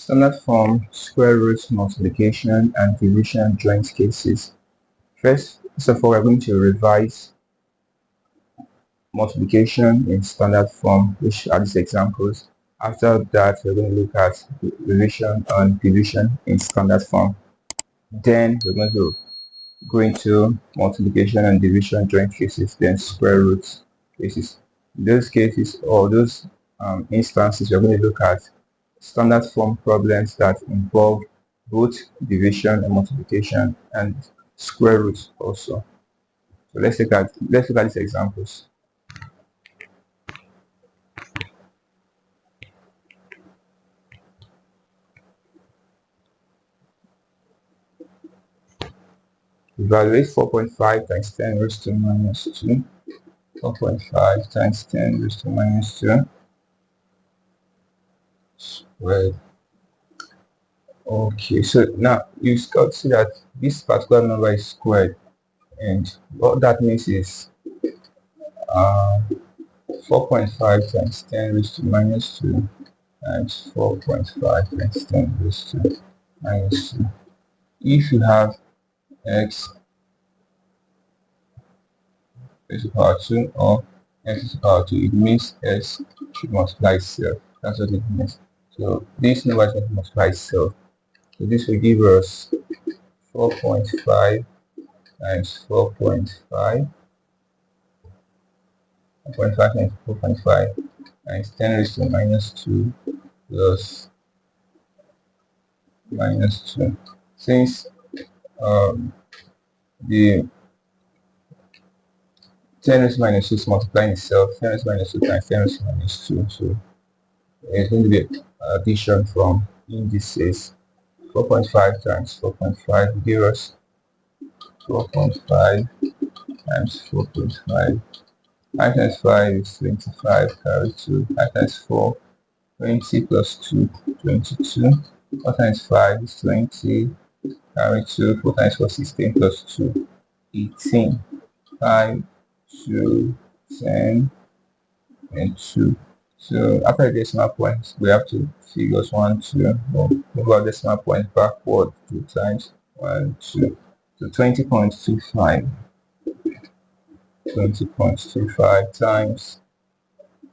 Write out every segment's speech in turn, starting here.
Standard form, square root, multiplication, and division joint cases. First of all, we're going to revise multiplication in standard form, which are these examples. After that, we're going to look at revision and division in standard form. Then we're going to go into multiplication and division joint cases, then square root cases. In those cases or those instances, we're going to look at standard form problems that involve both division and multiplication and square root also. So let's look at these examples. Evaluate 4.5 times 10 raised to minus 2. 4.5 times 10 raised to minus 2 squared. Okay, so now you got to see that this particular number is squared, and what that means is 4.5 times 10 raised to minus 2 times 4.5 times 10 raised to minus 2. If you have x raised to power 2 or x raised to power 2, it means s should multiply itself. That's what it means. So this number is going to multiply itself. So this will give us 4.5 times 4.5. 4.5 times 4.5 times 10 raised to minus 2 plus minus 2. Since the 10 raised to minus 2 is multiplying itself, 10 raised to minus 2 times 10 raised to minus 2. So it's going to be addition from indices. 4.5 times 4.5 give us 4.5 times 4.5. 5 times 5 is 25, carry 2. 5 times 4, 20 plus 2, 22. 4 times 5 is 20, carry 2. 4 times 4, 16 plus 2, 18. 5, 2, 10, and 2. So after the decimal points, we have to figures 1, 2, move our decimal point backward 2 times, 1, 2. So 20.25. 20.25 times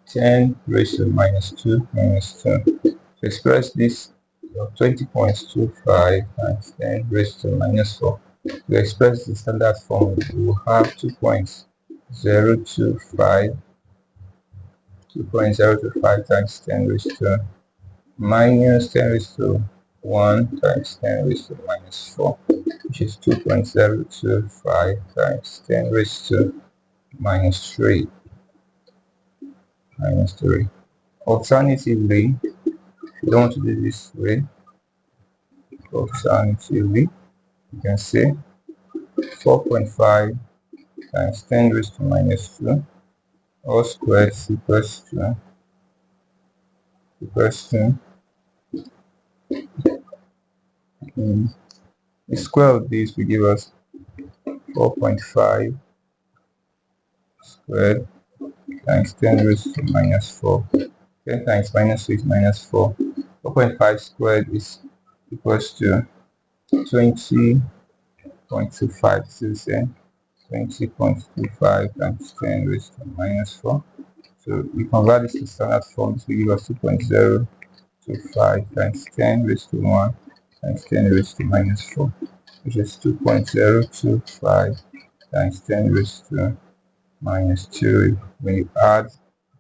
10 raised to minus 2 minus 2. To express this, 20.25 times 10 raised to minus 4. To express the standard form, we will have 2.025 times 10 raised to minus 10 raised to 1 times 10 raised to minus 4, which is 2.025 times 10 raised to minus 3. Alternatively, if you don't want to do this way, alternatively, you can say 4.5 times 10 raised to minus 2 all squared equals to the square of this will give us 4.5 squared times 10 raised to minus 4. 10 times minus 2 is minus 4. 4.5 squared is equals to 20.25. So the same 20.25 times 10 raised to minus 4. So we convert this to standard form. This will give us 2.025 times 10 raised to 1 times 10 raised to minus 4, which is 2.025 times 10 raised to minus 2 when you add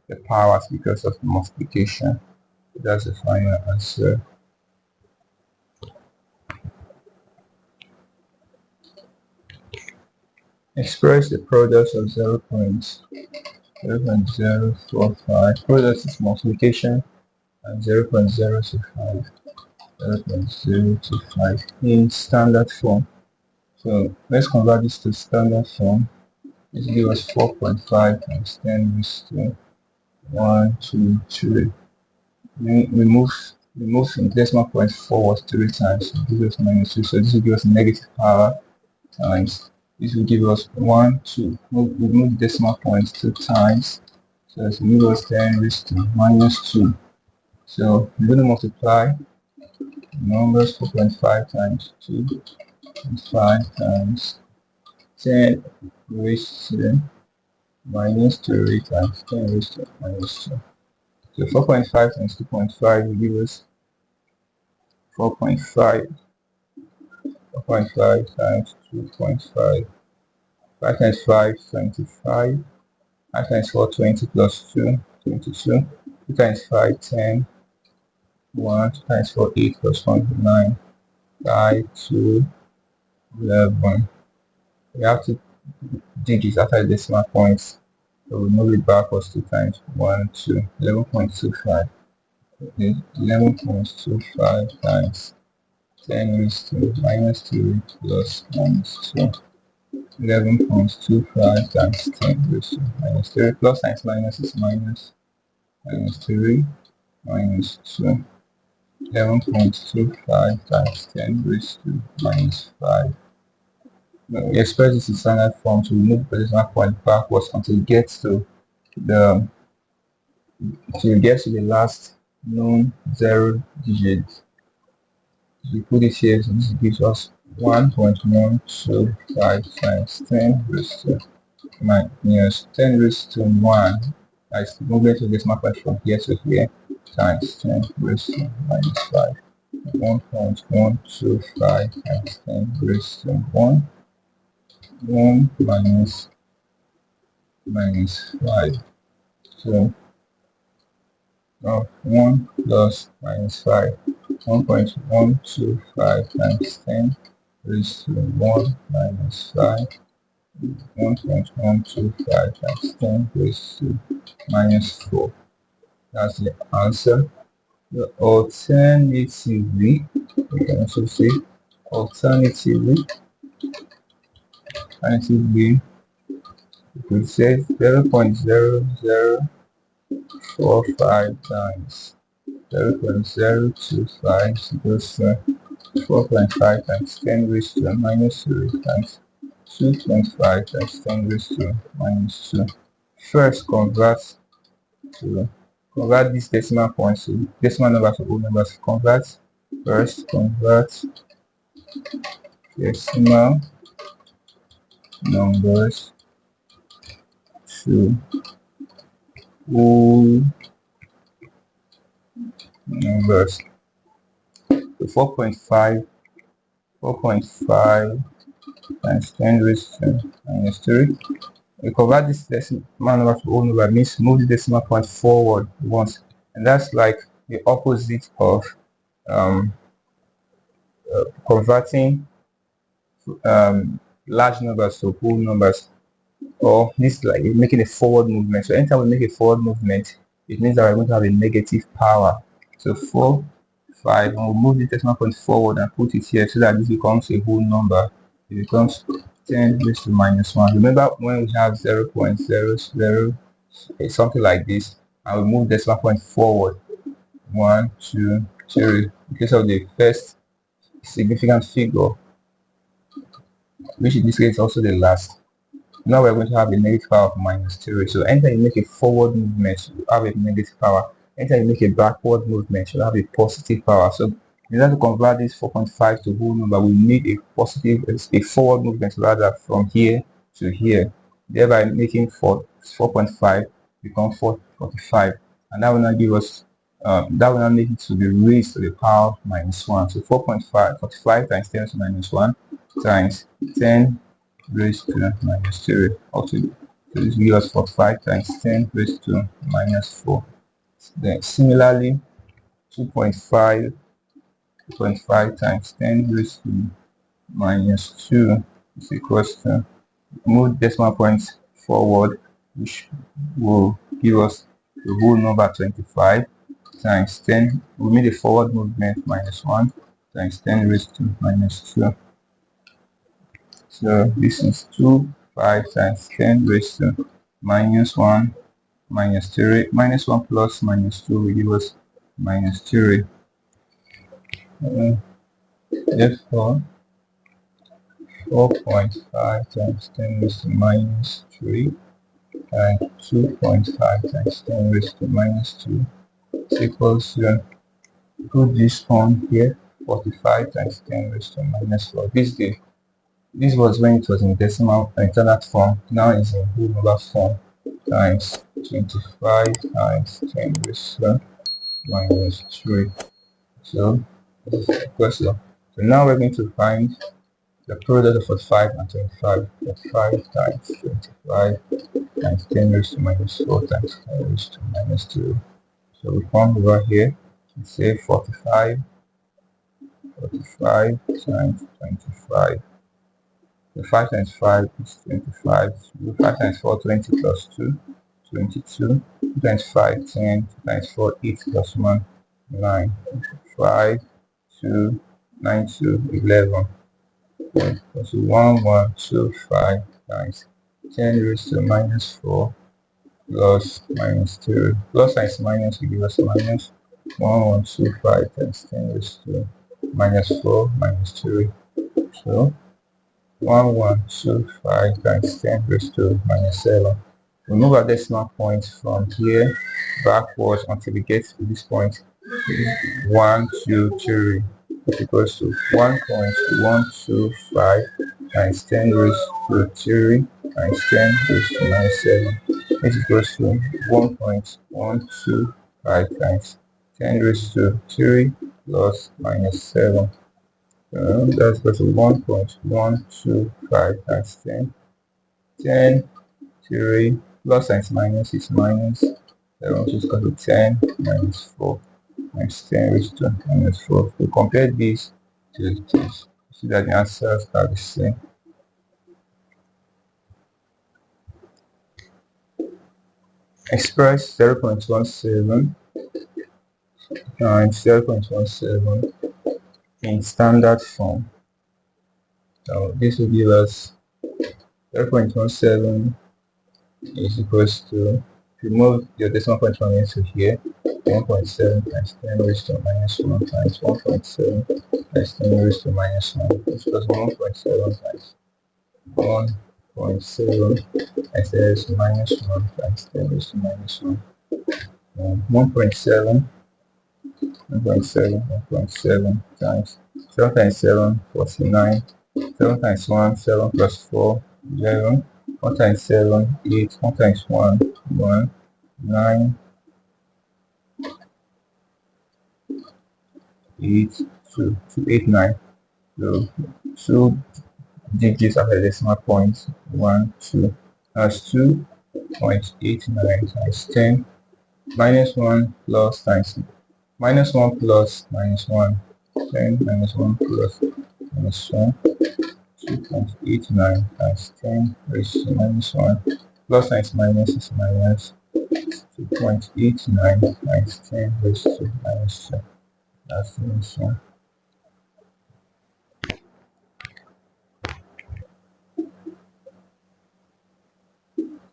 the powers because of the multiplication. So that's the final answer. Express the product of 0.045. Product is multiplication and 0.025 in standard form. So let's convert this to standard form. This gives us 4.5 times 10 raised to 1, 2, 3. We move from decimal point forward 3 times. So this is minus 2. So this will give us negative power times. This will give us 1, 2. We move the decimal points 2 times. So this will give us 10 raised to minus 2. So we're going to multiply numbers 4.5 times 2.5 times 10 raised to minus 3 times 10 raised to minus 2. So 4.5 times 2.5 will give us 4.5. 4.5 times 2.5. 5 times 5, 25. 5 times 4, 20 plus 2, 22. 2 times 5, 10. 1. 2 times 4, 8 plus 1, 9. 5, 2, 11. We have to digits after the decimal points. So we move it backwards 2 times 1, 2. 11.25. 11.25 times 10 raised to minus 3 plus minus 2. 11.25 times 10 raised to minus 3. Plus times minus is minus 3 minus 2. 11.25 times 10 raised to minus 5. Now, we express this in standard form to move the decimal point backwards until it gets to the last known 0 digit. We put it here, so this gives us 1.125 times 10 raised to minus 10 raised to 1. That's the movement of decimal point from here to here times 10 raised to minus 5. 1.125 times 10 raised to 1. 1 minus 5. So 1 plus minus 5. 1.125 times 10 raised to 1 minus 5. 1.125 times 10 raised to minus 4. That's the answer. The alternatively, we can also say alternatively, we could say 0.0045 times 0.025 equals to 4.5 times 10 raised to minus 3 times 2.5 times 10 raised to minus 2. First, convert these decimal points to decimal numbers to whole numbers. Convert decimal numbers to whole numbers. So 4.5 times 10 raised to minus 3. We convert this decimal number to whole number means move the decimal point forward once, and that's like the opposite of converting large numbers to whole numbers, or this like making a forward movement. So anytime we make a forward movement, it means that we're going to have a negative power. So 4, 5, and we'll move the decimal point forward and put it here so that this becomes a whole number. It becomes 10 raised to minus 1. Remember when we have 0.00, something like this, and we move the decimal point forward 1, 2, 3 because of the first significant figure, which in this case is also the last. Now we're going to have a negative power of minus 3. So anytime you make a forward movement, you have a negative power. Anytime you make a backward movement, you have a positive power. So in order to convert this 4.5 to whole number, we need a forward movement rather from here to here, thereby making 4.5 become 445, and that will not give us that will not make it to be raised to the power of minus 1. So 45 times 10 to minus 1 times 10 raised to minus 3. Also, so this gives us 45 times 10 raised to minus 4. Then similarly, 2.5 times 10 raised to minus 2 is equals to, move decimal points forward, which will give us the whole number 25 times 10. We made a forward movement minus 1 times 10 raised to minus 2. So this is 5 times 10 raised to minus 1 minus 3. Minus 1 plus minus 2 will give us minus 3. Therefore, 4.5 times 10 raised to minus 3 and 2.5 times 10 raised to minus 2 is equals to, put this on here, 45 times 10 raised to minus 4. This was when it was in decimal internal form. Now it's in whole number form, times 25 times 10 raised to minus 3. So this is the question. So now we're going to find the product of 45 and 25. 45 times 25 times 10 raised to minus 4 times 10 raised to minus 2. So we come over here and say 45 times 25. So 5 times 5 is 25. So 5 times 4, 20 plus 2, 22. 2 times 5, 10. 2 times 4, 8 plus 1, 9. 5, 2, 9, 2, 11. So 1125 times 10 raised to minus 4 plus minus 2. Plus times minus will give us minus 1125 times 10 raised to minus 4 minus 3. So 1125 times 10 raised to minus 7. We move our decimal point from here backwards until we get to this point. 1, 2, 3 is equals to 1.125 times 10 raised to 3 times 10 raised to minus 7 is equals to 1.125 times 10 raised to 3 plus minus 7. That's equal to 1.125 times 10 3 plus times minus is minus 7, which is equal to 10 minus 4 minus 10 raised to minus 4. To compare these to this, see that the answers are the same. Express 0.17 times 0.17 in standard form. So this will give us 0.17 is equals to, if you move your decimal point from here to here, 1.7 times 10 raised to minus 1 times 1.7 times 10 raised to minus 1 is equals to 1.7 times 1.7 times 10 raised to minus 1 times 10 raised to minus 1. 1.7 times 7 times 7, 49. 7 times 1, 7 plus 4, 0. 1 times 7, 8. 1 times 1, 1. 9, 8, 2, 2, 8, 9. So 2 digits after decimal point, 1, 2. That's 2.89 times 10 minus 1 plus times minus 1 plus minus 1. 10 minus 1 plus minus 1. 2.89 times 10 raised to minus 1 plus times minus is minus 2.89 times 10 raised to minus 2. That's the minus 1.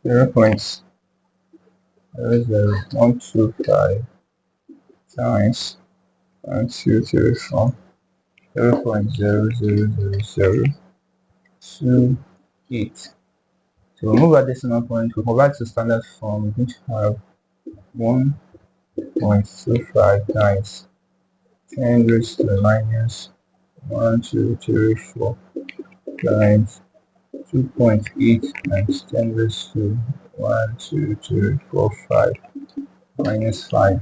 0.00125 times 1234 0.00028. So we move our decimal point, we convert to standard form, we're going to have 1.25 times 10 raised to minus 1234 times 2.8 times 10 raised to 12245 minus 5.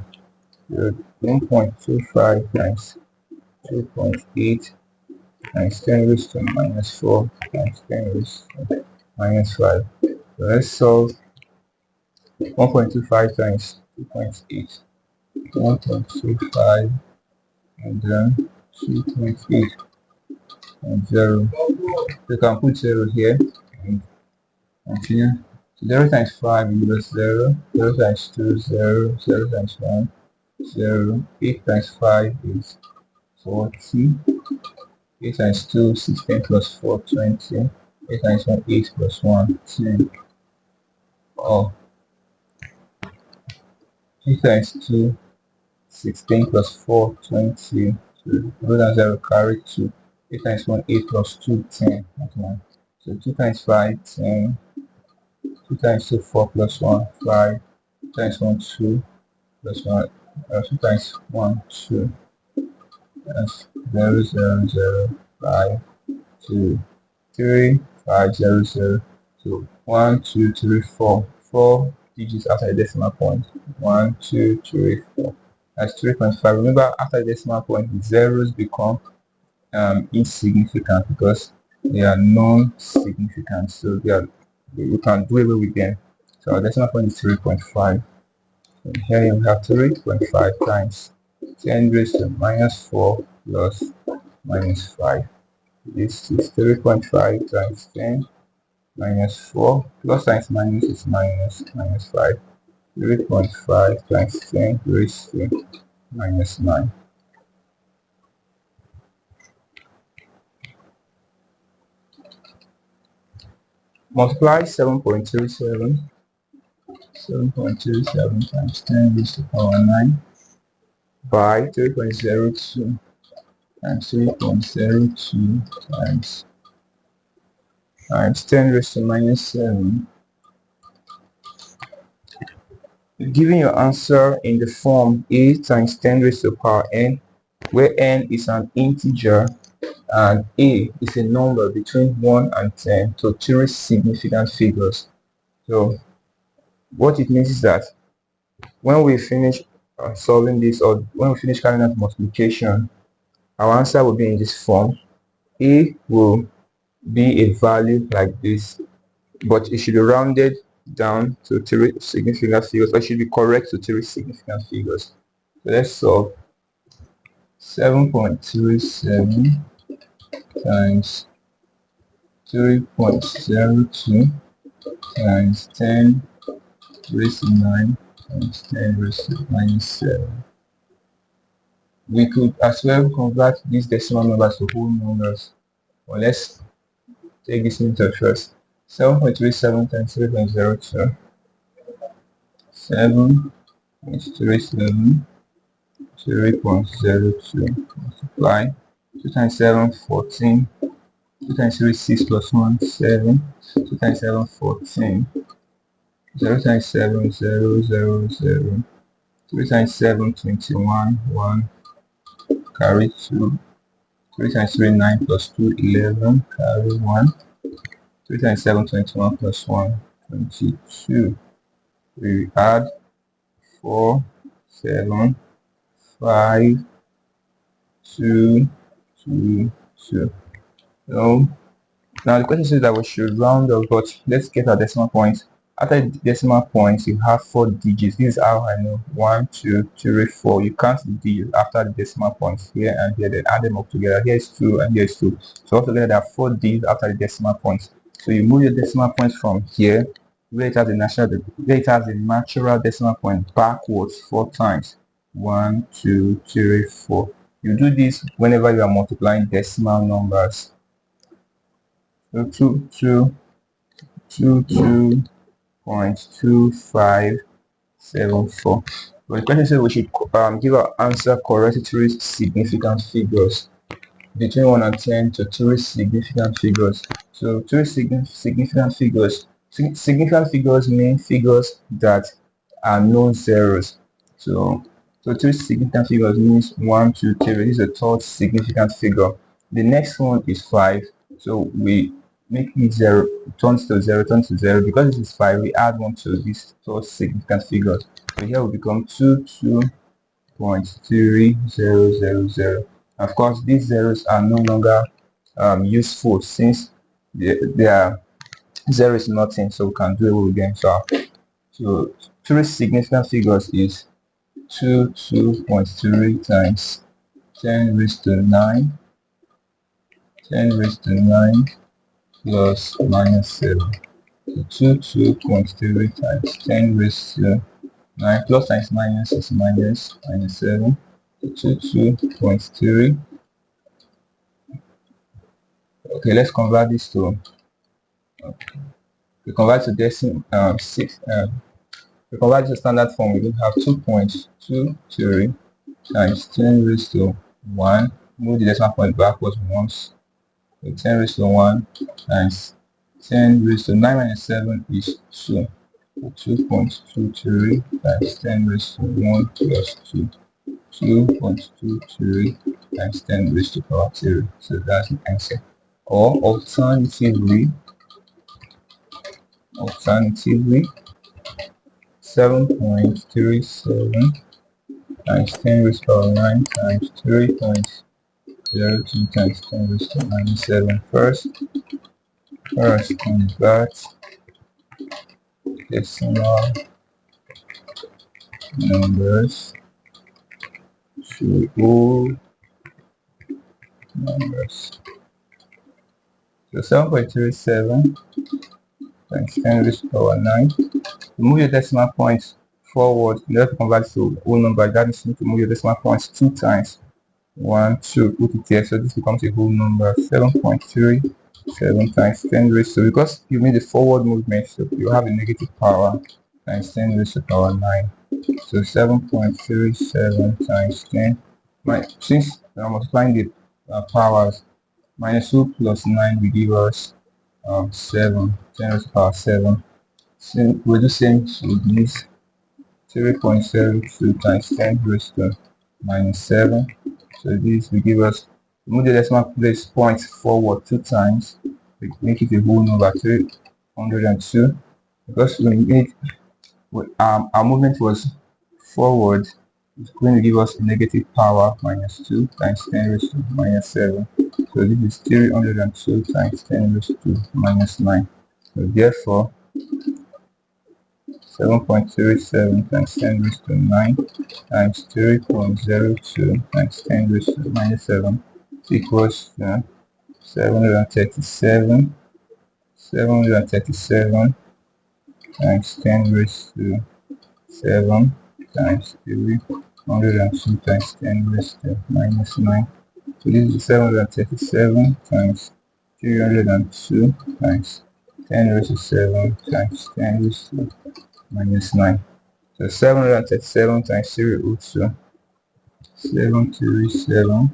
1.25 times 2.8 times 10 raised to minus 4 times 10 raised to minus 5. So let's solve 1.25 times 2.8. 1.25 and then 2.8 and 0. We can put 0 here and continue. 0 times 5 gives us 0. 0 times 2, 0. 0 times 1, 0. 8 times 5 is 40. 8 times 2, 16 plus 4, 20. 8 times 1, 8 plus 1, 10. Oh. 8 times 2, 16 plus 4, 20. So more than 0, carry 2. 8 times 1, 8 plus 2, 10. Okay. So 2 times 5, 10. 2 times 2, 4 plus 1, 5. 2 times 1, 2 plus 1. 2 times 1, 2. That's 0, 0, 0, 5, 2, 3, 5, 0, 0, 2, 1, 2, 3, 4. 4 digits after the decimal point. 1, 2, 3, 4. That's 3.5. Remember, after the decimal point, the zeros become insignificant because they are non-significant. So we can do away with them. So our decimal point is 3.5. And here you have 3.5 times 10 raised to minus 4 plus minus 5. This is 3.5 times 10 minus 4 plus times minus is minus 5. 3.5 times 10 raised to minus 9. Multiply 7.37 times 10 raised to power 9 by 3.02 times 3.02 times 10 raised to minus 7. Giving your answer in the form a times 10 raised to the power n, where n is an integer and a is a number between 1 and 10 to 3 significant figures. So what it means is that when we finish solving this, or when we finish carrying out multiplication, our answer will be in this form. A will be a value like this, but it should be rounded down to 3 significant figures, or it should be correct to 3 significant figures. So let's solve 7.37 times 3.02 times 10 raised to 9 times 10 raised to minus 7. We could as well convert these decimal numbers to whole numbers. Well, let's take this method first. 7.37 times 3.02. 7.37 3.02 multiply 2 times 7 14, 2 times 3 6 plus 1 7, 2 times 7 14, 0 times 7 0 0 0, 3 times 7 21 1, carry 2, 3 times 3 9 plus 2 11, carry 1, 3 times 7 21 plus 1 22. We add 4 7 5 2 2 2. So now the question says that we should round up, but let's get our decimal points. After the decimal points, you have 4 digits. This is how I know 1, 2, 3, 4. You count the digits after the decimal points here and here, then add them up together. Here is 2 and here is 2. So altogether there are 4 digits after the decimal points. So you move your decimal points from here, where it has a natural decimal point, backwards 4 times. 1, 2, 3, 4. You do this whenever you are multiplying decimal numbers. So 22.2574. But the question says we should give our answer correct to 3 significant figures, between 1 and 10 to 3 significant figures. So 3 significant figures. Significant figures mean figures that are no zeros. So 3 significant figures means 1, 2, 3. This is the third significant figure. The next one is 5. So we make it 0, turns to 0, because this is 5. We add 1 to this third significant figure. So here will become 22.3000. Of course, these zeros are no longer useful since their 0 is nothing, so we can do away with them. So 3 significant figures is 22.3 times 10 raised to 9, 10 raised to 9 plus minus 7. So 22.3 times 10 raised to 9 plus times minus is minus 7. 22.3. Okay, let's convert this to we convert to decimal 6. We convert to standard form. We will have 2.23 times 10 raised to 1. Move the decimal point backwards once. So 10 raised to 1 times 10 raised to 9 minus 7 is 2. So 2.23 times 10 raised to 1 plus 2. 2.23 times 10 raised to power 3. So that's the answer. Or alternatively 7.37 times 10 raised to power 9 times 3.02 times 10 raised to minus 7. First convert decimal numbers to whole numbers. So 7.37 times 10 raised to power 9. To move your decimal points forward, you have to convert to whole number. That means you need to move your decimal points 2 times. 1, 2, put it here. So this becomes a whole number. 7.37 times 10 raised to, because you made a forward movement, so you have a negative power times 10 raised to power 9. So 7.37 times 10. Since I'm multiplying the powers, minus 2 plus 9 will give us 7, 10 raised to power 7. So we'll do same with this. 3.72 times 10 raised to minus 7. So this will give us, move the decimal place points forward 2 times, we make it a whole number 302. Because we made our movement was forward, it's going to give us a negative power minus 2 times 10 raised to minus 7. So this is 302 times 10 raised to minus 9. So therefore 7.37 times 10 raised to 9 times 3.02 times 10 raised to minus 7 equals 737 times 10 raised to 7 times 302 times 10 raised to minus 9. So this is 737 times 302 times 10 raised to 7 times 10 raised to minus 9. So 737 times 302, 737,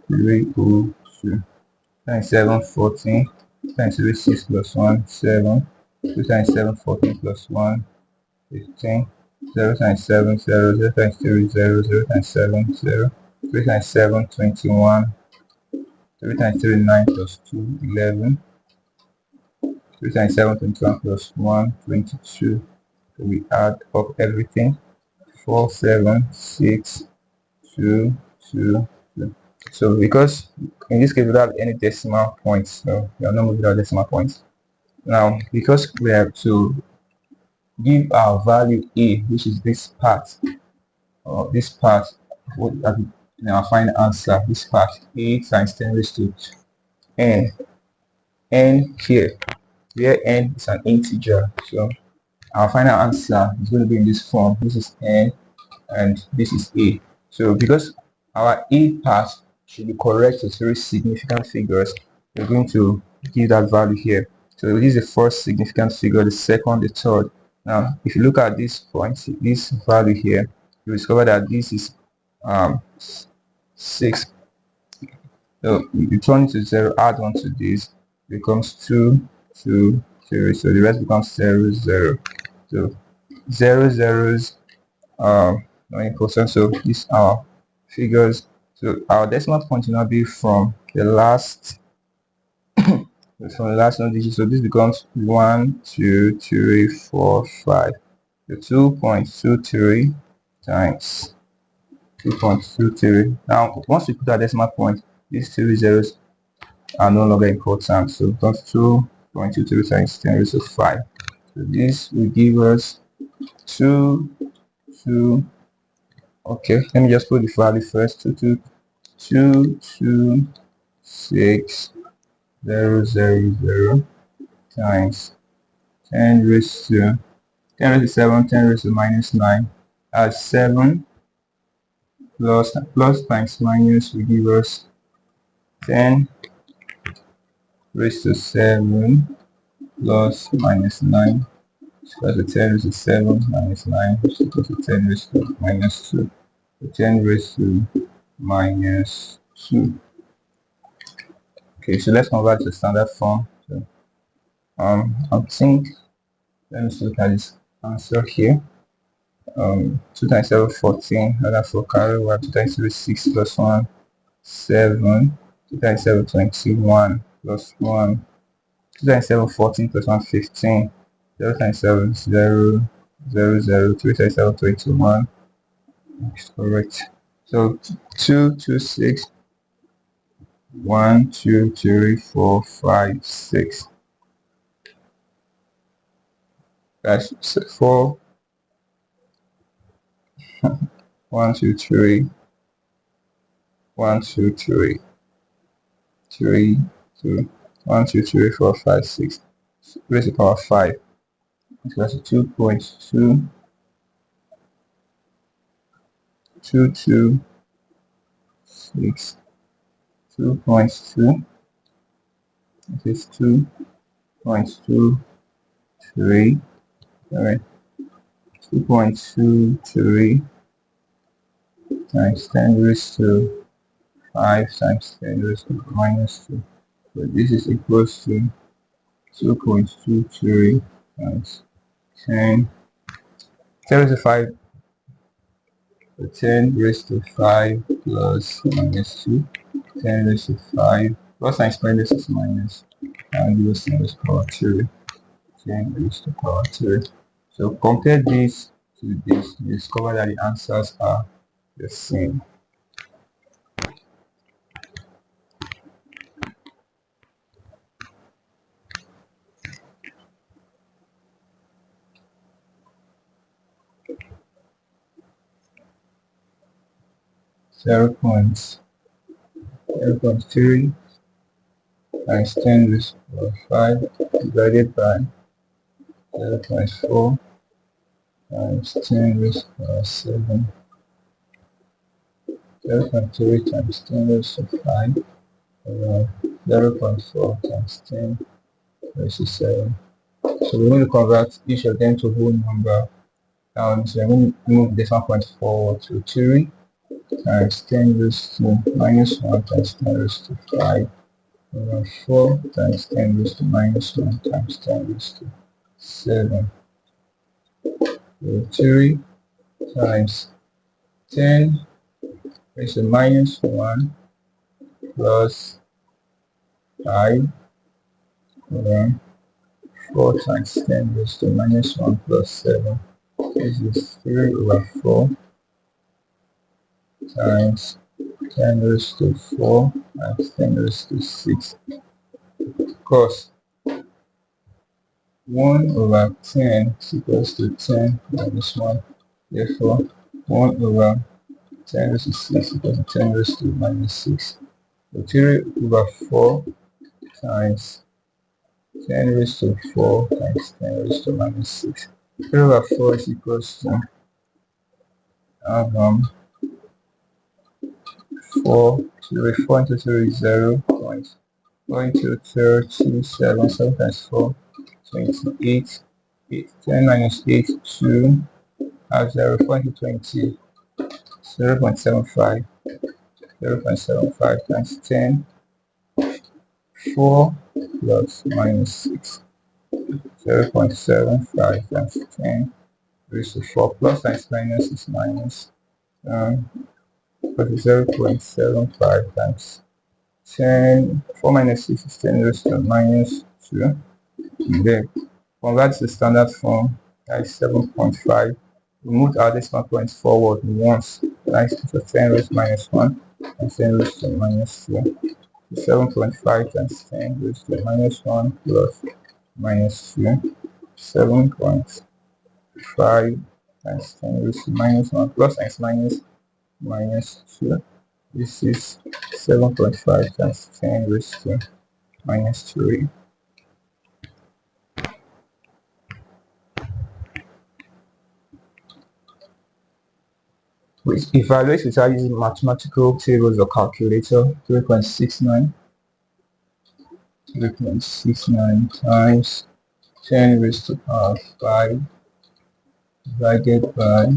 302, times 7, 14, times 3, 6 plus 1, 7, 2 times 7, 14 plus 1, 15, 0 times 7, 0, 0 times 3, 0, 0 times 7, 0, 3 times 7, 21, 3 times 3, 9 plus 2, 11, 3 times 7, 21 plus 1, 22. So we add up everything. 4, 7, 6, 2, 2, 2. So because in this case without any decimal points, so we are not moving without decimal points. Now because we have to give our value a, which is this part, or this part, in our final answer, this part a times 10 raised to n here, where n is an integer. So our final answer is going to be in this form. This is n and this is a. So because our a part should be correct to 3 significant figures, we're going to give that value here. So this is the first significant figure, the second, the third. Now if you look at this point, this value here, you discover that this is 6. So you turn it to 0, add on to this, becomes 2, 2, 3. So the rest becomes 0, 0. So 0 zeros not important. So these are figures. So our decimal point will not be from the last known digit. So this becomes 1, 2, 3, 4, 5. So 2.23 times 2.23. Now once we put our decimal point, these 3 zeros are no longer important. So it becomes 2.23 times 10 raised to 5. So this will give us 2. Okay, let me just put the value first. 226,000 times 10 raised to 7, 10 raised to minus 9. 7 plus times minus will give us 10 raised to 7 plus minus 9. Because the 10 raised to 7 minus 9 is equal to 10 raised to minus 2. So 10 raised to minus 2. Okay, so let's convert to standard form. So, I think, let me look at this answer here. 2 times 7, 14, another 4 carry 1, 2 times 3, 6 plus 1, 7. 2 times 7, 21 plus 1. 2 times 7, 14 plus 1, 15. 0 times 7, 0, 0, 0. 3 times 7, 21. That's correct. So 2, 2, 6. 1, 2, 3, 4, 5, 6. That's 4. 1, 2, 3. 1, 2, 3. 3, 2. 1, 2, 3, 4, 5, 6. Raise to the power 5. Equals to 2.2. 2, 2, 6. 2.2. It is 2.23. Alright. 2.23 times 10 raised to 5 times 10 raised to minus 2. So this is equals to 2.23 times 10. 10 raised to 5. So 10 raised to 5 plus minus 2. 10 raised to 5 plus times minus is minus. And this 10 raised to power 3. 10 raised to power 3. So compare this to this. You discover that the answers are the same. Zero point 0.3 times 10 raised to power 5 divided by 0.4 times 10 raised to power 7. 0.3 times 10 raised to 5 0.4 times 10 raised to 7. So we're going to convert each of them to whole number. So I'm going to move this 1.4 forward to 3 times 10 raised to minus 1 times 10 raised to 5 over 4 times 10 raised to minus 1 times 10 raised to 7. So 3 times 10 raised to minus 1 plus 5 over 4 times 10 raised to minus 1 plus 7. This is 3 over 4 times 10 raised to 4 times 10 raised to 6. Cos 1 over 10 is equals to 10 minus 1. Therefore, 1 over 10 raised to 6 equals to 10 raised to minus 6. So 3 over 4 times 10 raised to 4 times 10 raised to minus 6. 3 over 4 is equals to 4, 4 into 3 is 0. 4 into 37, 7 times 4, 28. 10 minus 8, 2. Have 0, 4 into 20, 0.75. 0.75 times 10, 4 plus minus 6. 0.75 times 10 raised to 4 plus times minus is minus. But 0.75 times 10, 4 minus 6 is 10 raised to minus 2. And then convert to the standard form, that is 7.5. We moved our decimal points forward once. That is 10 raised to minus 1 and 10 raised to minus 2. 7.5 times 10 raised to minus 1 plus minus 2. 7.5 times 10 raised to minus 1 plus times minus 2. This is 7.5 times 10 raised to minus 3. We evaluate without using mathematical tables or calculator. 3.69 times 10 raised to power 5 divided by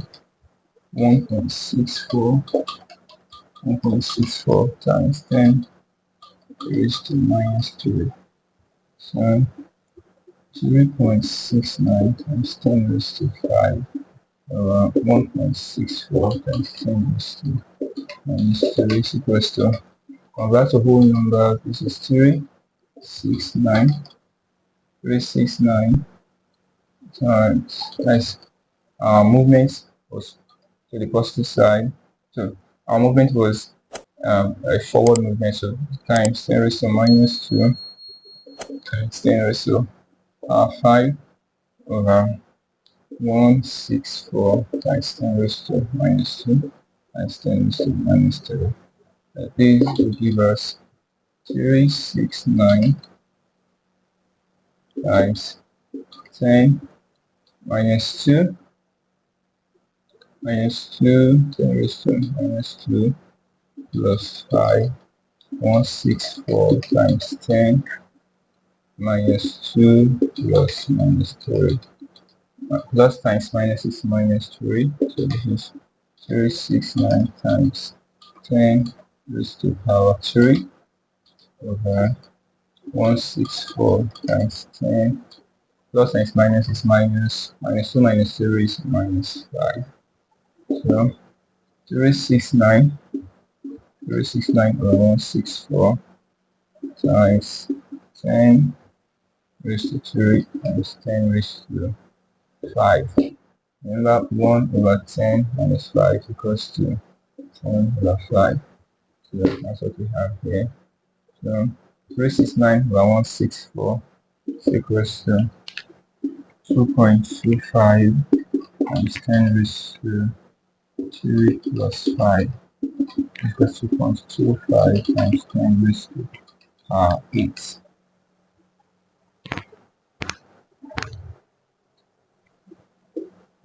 1.64 times 10 raised to minus 3. So 3.69 times 10 raised to 5 over 1.64 times 10 raised to minus 3 is equals to convert to whole number. This is 369. 369 times, nice. Our movement was to the positive side. So our movement was a forward movement. So times 10 raised to minus 2 times 10 raised to 5 over 164 times 10 raised to minus 2 times 10 raised to minus 3. This will give us 369 times 10 minus 2 minus 2 10 raised to minus 2 plus 5 164 times 10 minus 2 plus minus 3. Plus times minus is minus 3. So this is 369 times 10 raised to power 3 over 164 times 10. Plus times minus is minus. Minus 2 minus 3 is minus 5. So 369 over 164 times 10 raised to 3 times 10 raised to 5. Remember, 1 over 10 minus 5 equals to 10 over 5. So that's what we have here. So 369 over 164 is equals to 2.25 times 10 raised to 3 plus 5 equals 2.25 times 10 raised to 8.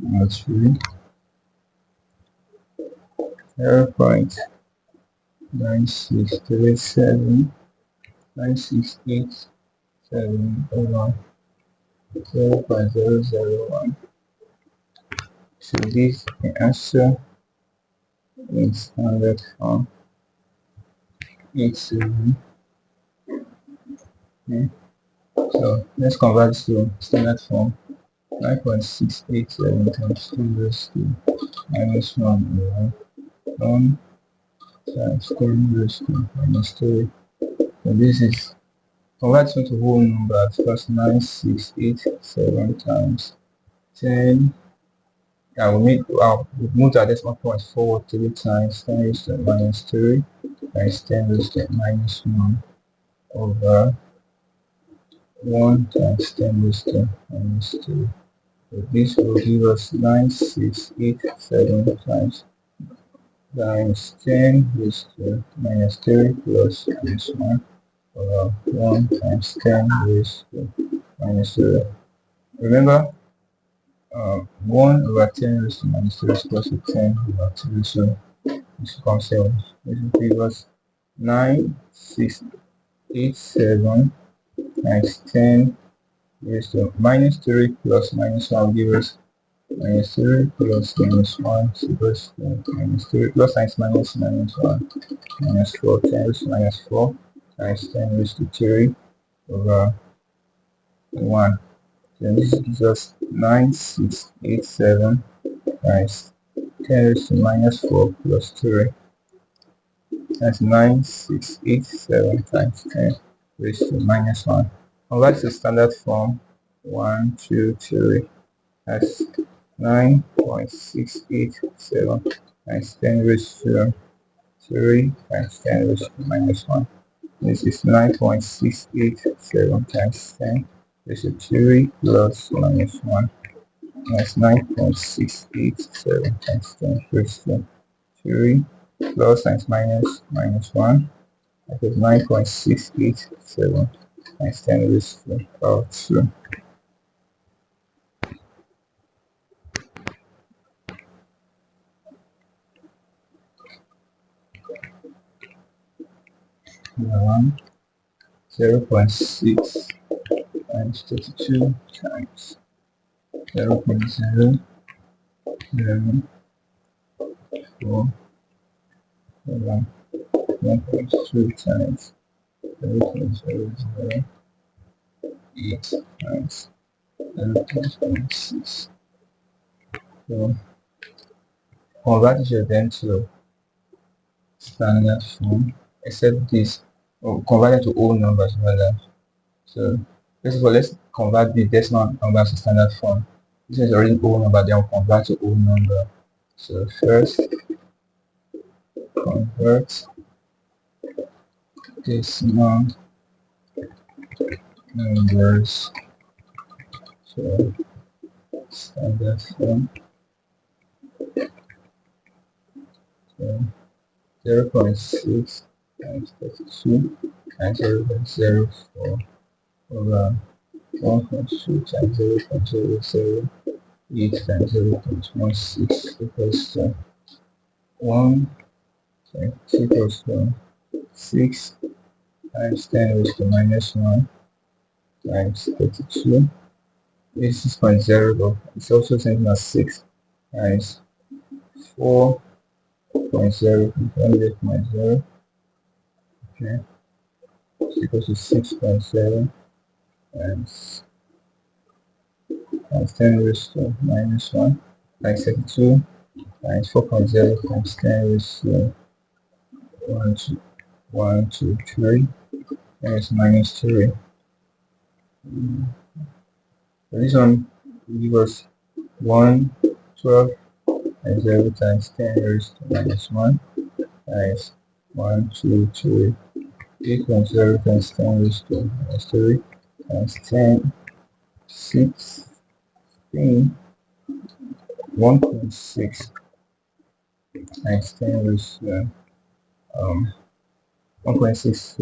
That's really 0.9637 9687 over 0.001. So this the answer in standard form. 87. Okay. So let's convert this to standard form. 9.687 times 2 raised to minus 1 over 1 times 10 raised to minus 3. So this is convert into whole numbers. First 9687 times 10. We've moved our decimal point forward 3 times 10 raised to minus 3 times 10 raised to minus 1 over 1 times 10 raised to minus 2. So this will give us 9687 times 10 raised to minus 3 plus minus 1 over 1 times 10 raised to minus 0. Remember, 1 over 10 raised to minus 3 is equal to 10 over 3. So this becomes 7. This will give us 9687 times 10 raised to minus 3 plus minus 1 will give us minus 3 plus minus 1 is equals to minus 3 plus times minus 1 minus 4 10 raised to minus 4 times 10 raised to 3 over 1. So this gives us 9687 times 10 raised to minus 4 plus 3. That's 9687 times 10 raised to minus 1. Convert to standard form. 1, 2, 3. That's 9.687 times 10 raised to 3 times 10 raised to minus 1. This is 9.687 times 10 raised to 3 plus minus 1. That's 9.687 times 10 raised to 3 plus times minus 1. That is 9.687 times 10 raised to power 2. One 0.6 times 32 times 0.004 1.2 times 0.008 times 0.6. So convert it then to standard form. except this, or convert it to whole numbers rather. So first of all, let's convert the decimal number to standard form. This is already whole number, then we'll convert to whole number. So first convert decimal numbers to standard form. So 0.6 times 32 times 0.04 over 1.2 times 0.008 times 0.16 equals to 1 equals to 6 times 10 raised to minus 1 times 32. This is 6.0, but it's also same as 6 times 4.0 and 8.0. Okay, it's equals to 6.0 times 10 raised to minus 1 times 32 times 4.0 times 10 raised to 1 to 3, and it's minus 3. So this one will give us 112 and 0 times 10 raised to minus 1 times 1, 2, 3, 8.0 times 10 raised to minus 3 times 10, 16, 1.6 times 10 raised to 1.6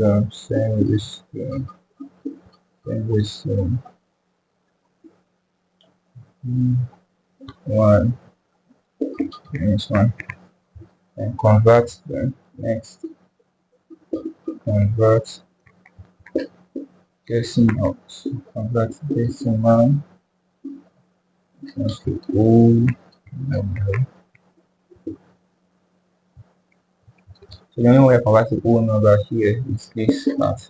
10 raised to 10 raised to 1 minus 1, and convert the next convert decimal to whole number. So the only way I convert to whole number here is this part.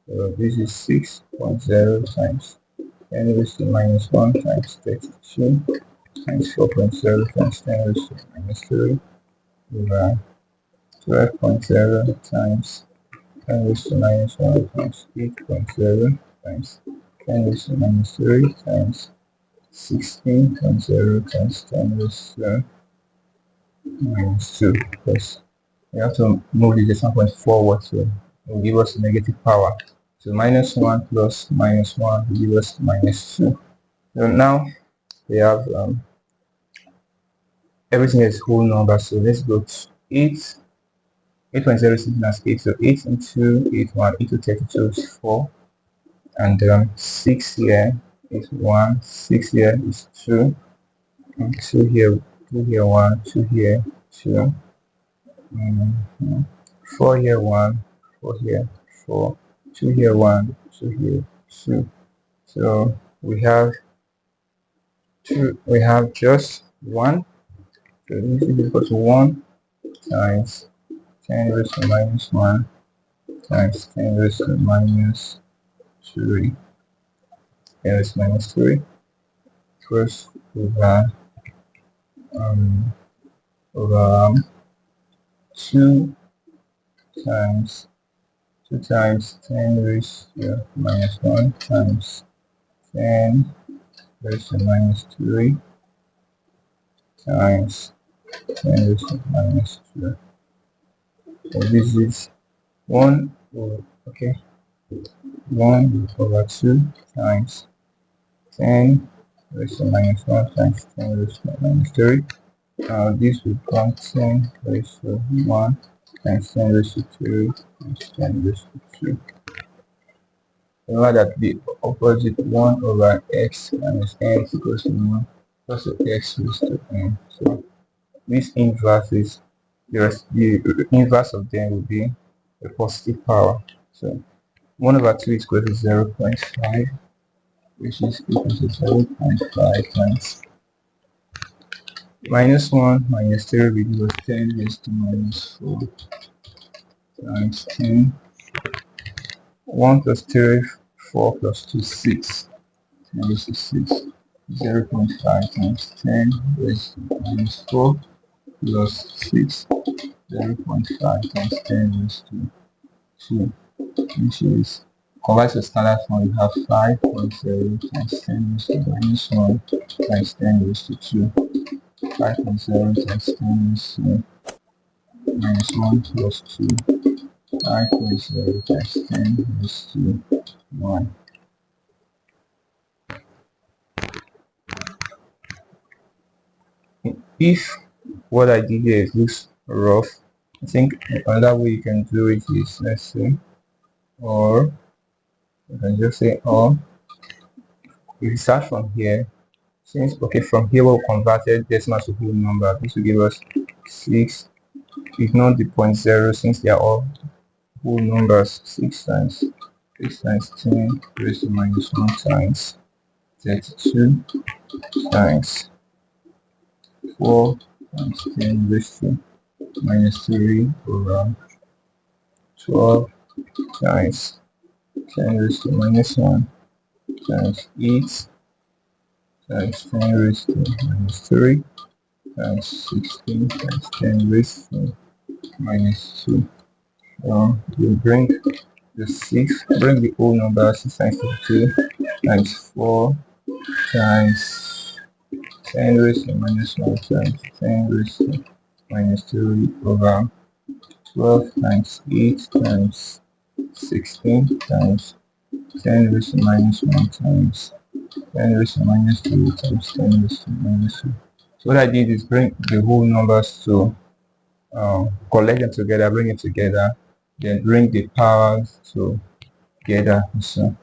So this is 6.0 times 10 raised to minus 1 times 32 times 4.0 times 10 raised to minus 3 over 12.0 times 10 raised to minus 1 times 8.0 times 10 raised to minus 3 times 16.0 times 10 raised to minus 2, because we have to move the decimal point forward, so it will give us a negative power. So minus 1 plus minus 1 will give us minus 2. So now we have everything is whole number, so let's go to 8.0 is as 8, so 8 into 8, 1 into 32 is 4, and 6 here is 1, 6 here is 2, and 2 here, 2 here, 1, 2 here, 2, 4 here, 1, 4 here, 4, 2 here, 1, 2 here, 2. So we have just 1. So this is equal to 1 times 10 raised to minus 1 times 10 raised to minus 3. 10 raised to minus 3 first over 2 times 10 raised to minus 1 times 10 raised to minus 3 times 10 raised to minus 2. So this is 1 over 2 times 10 raised to minus 1 times 10 raised to minus 3. This will become 10 raised to 1 times 10 raised to 3 times 10 raised to 2. Remember that the opposite 1 over x minus n is equals to 1 plus x raised to n. So this inverse is the inverse of them will be a positive power. So 1 over 2 is equal to 0.5, which is equal to 0.5 times minus 1 minus 3 will give us 10 raised to minus 4 times 10. 1 plus 3, 4 plus 2, 6. 10 raised to 6. 0.5 times 10 raised to minus 4 plus 6. 0.5 times 10 raised to 2, which is convert to standard form. You have 5.0 times 10 raised to minus 1 times 10 raised to 2. 5.0 times 10 raised to minus 1 plus 2. 5.0 times 10 raised to 1. If what I did here looks rough, I think another way you can do it is, let's say, or you can just say or. If you start from here, since okay, from here we'll converted decimal to whole number, this will give us 6. Ignore the point 0 since they are all whole numbers. 6 times 10 raised to minus 1 times 32 times 4 times 10 raised to minus 3 over 12 times 10 raised to minus 1 times 8 times 10 raised to minus 3 times 16 times 10 raised to minus 2. You bring the 6, bring the whole number 6 times 2 times 4 times 10 raised to minus 1 times 10 raised to minus 3 over 12 times 8 times 16 times 10 raised to minus 1 times 10 raised to minus 2 times 10 raised to minus 2. So what I did is bring the whole numbers to collect them together, bring it together, then bring the powers together. So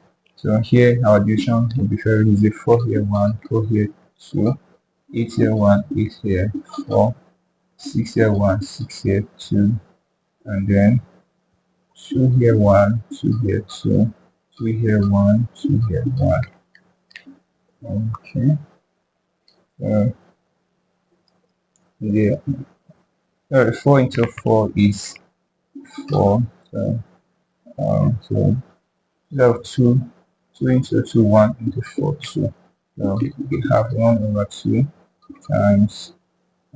here our addition will be very easy. 4 here 1, 4 here 2, 8 here 1, 8 here 4, 6 here 1, 6 here 2, and then 2 here 1, 2 here 2, 3 here 1, 2 here 1. Okay. Yeah. 4 into 4 is 4. So we have 2 into 2, 1 into 4, 2. So we have 1 over 2 times,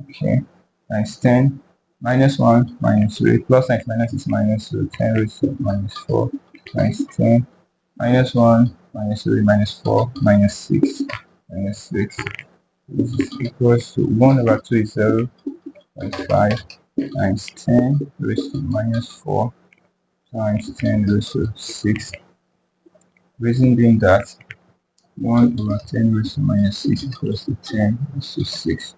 okay, times 10 minus 1 minus 3 plus times minus is minus, so 10 raised to minus 4 times 10 minus 1 minus 3 minus 4 minus 6 minus 6. This is equals to 1 over 2 is 0.5 times 10 raised to minus 4 times 10 raised to 6. Reason being that 1 over 10 raised to minus 6 equals to 10 raised to 6.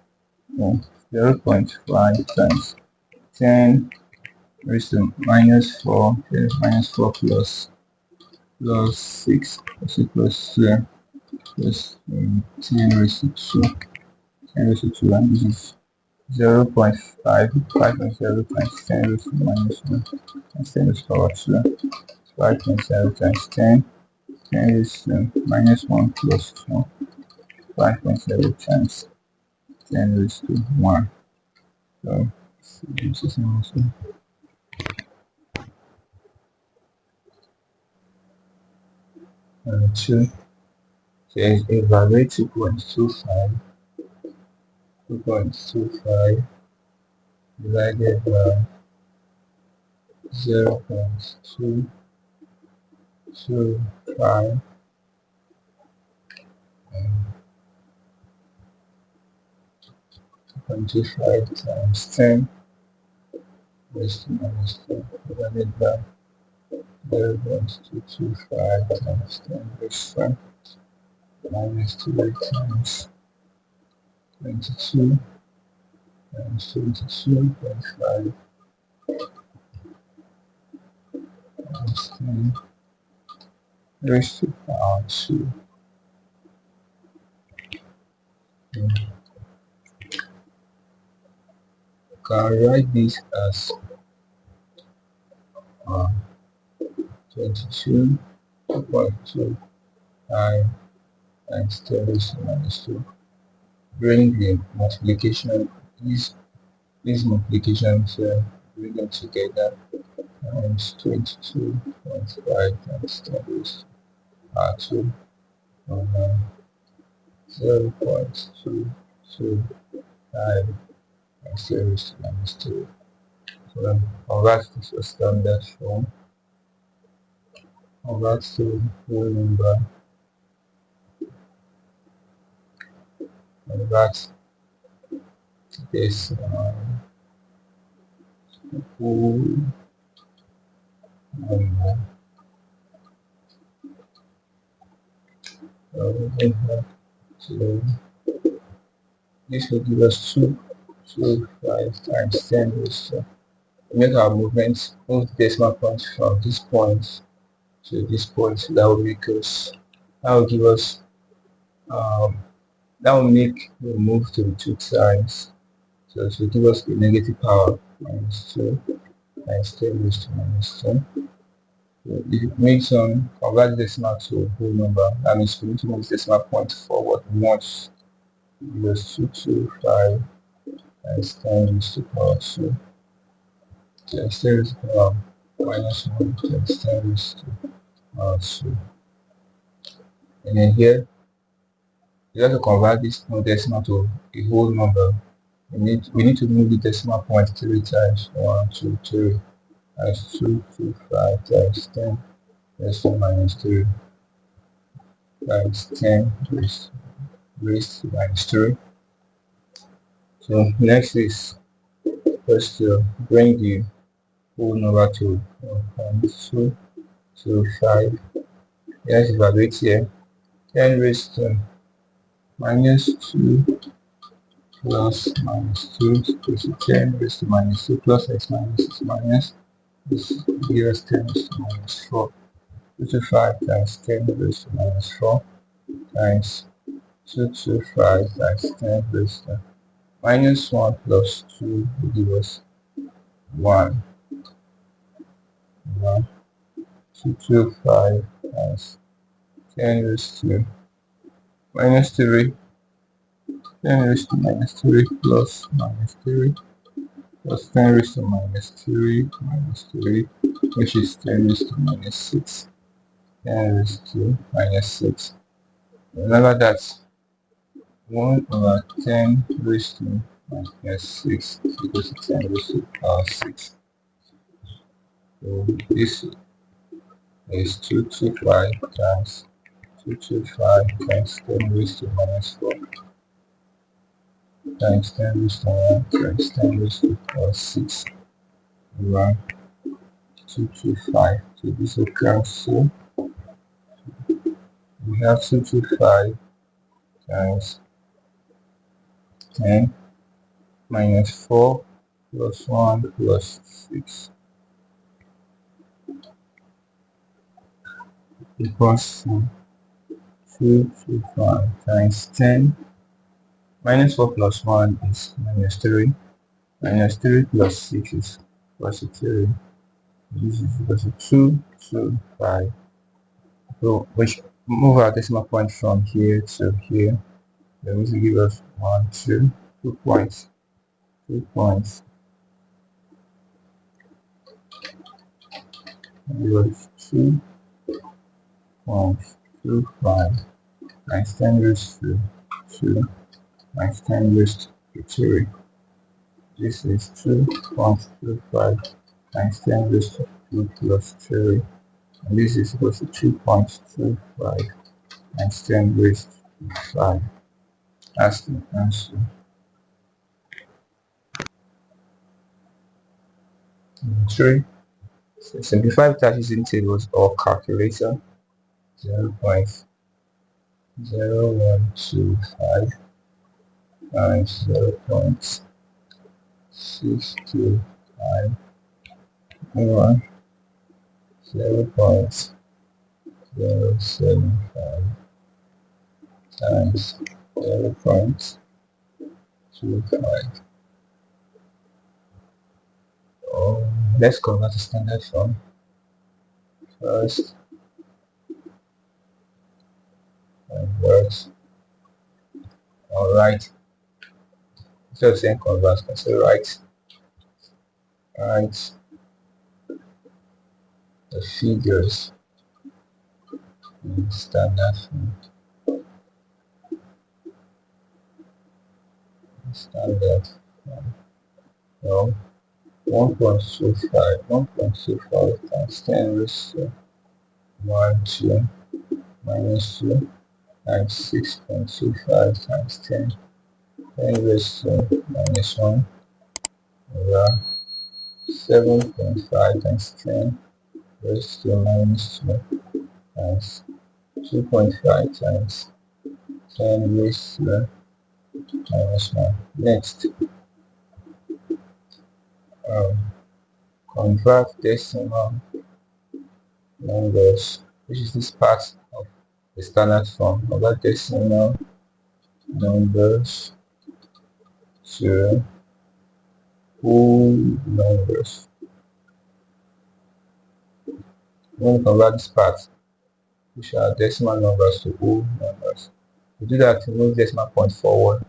So 0.5 times 10 raised to minus 4, minus 4 plus 6 is equals to plus 10 raised to 2. 10 raised to 2, and this is 0.5, 5.0 times 10 raised to minus 1 times 10 raised to power 2. 5.0 times 10 raised to minus 1 plus 2. 5.0 times 10 raised to 1. So this is also 2. So evaluate 2.25 divided by 0.225 0.25 times 10 raised to minus 2 divided by 0.225 times 10 raised to minus 2 times 22 times 22.5 times 10 raised to power 2. You can write this as 22.25 times 10 raised to minus 2. Bring the multiplication, these multiplications, bring them together, times 22.5 times 10 raised to power 2 over 0.225 times 10 raised to minus 2. So convert this to standard form. convert to whole number, convert this whole number. We have to, this will give us 5 times 10 raised to, make our movements, move decimal points from this point to this point. That will make us, that will give us, that will make the move to the 2 times. So it will give us the negative power minus 2 times 10 raised to minus 10. So if it makes convert the decimal to a whole number, that means we need to move the decimal point forward once. Give us 225 times 10 raised to power 2. Times 10 raised to power minus 1 times 10 raised to power 2. And then here, you have to convert this decimal to a whole number. We need to move the decimal point 3 times. 1, 2, 3 times 2, 2, 5 times 10 raised to minus 3 times 10 raised to minus 3. So next is first to bring the whole number to 1.225. Let's evaluate here. 10 raised to minus 2 plus minus 2 is equal to 10 raised to minus 2 plus x minus x minus. This gives us 10 raised to minus 4. 225 times 10 raised to minus 4 times 225 times 10 raised to minus 1 plus 2 will give us 1. 225 times 10 raised to minus 3, 10 raised to minus 3 plus minus 3 plus 10 raised to minus 3 minus 3, which is 10 raised to minus 6, 10 raised to minus 6. Remember that 1 over 10 raised to minus 6 is equal to 10 raised to power 6. So this is 225 times 225 times 10 raised to minus 4 times 10 raised to 1 times 10 raised to power 6 over 225. So this will cancel. We have 225 times 10 minus 4 plus 1 plus 6 equals 225 times 10 minus 4 plus 1 is minus 3. Minus 3 plus 6 is plus 3. This is equal to 225. So which move our decimal point from here to here. Then this will give us 1, 2, 2 points. 2 points. Give us 2.25 times 10 raised to 2 times 10 raised to 3. This is 2.25 times 10 raised to 2 plus 3. And this is equal to 2.25 times 10 raised to 5. That's the answer. 3. So simplify without using tables or calculator. 0.0125 times 0.625 over 0.075 times 0.25. Let's convert to standard form first. Convert. Alright. Instead of saying convert, I say write the figures in standard form. Standard form. So 1.25 times 10 raised to 1, 2, minus 2 times 6.25 times 10. 10 raised to minus 1 over 7.5 times 10 raised to minus 2 times 2.5 times 10 raised to minus 1. Next, um, convert decimal numbers, which is this part of the standard form. Convert decimal numbers to whole numbers. When we convert this part, which are decimal numbers to whole numbers. To do that, we move decimal point forward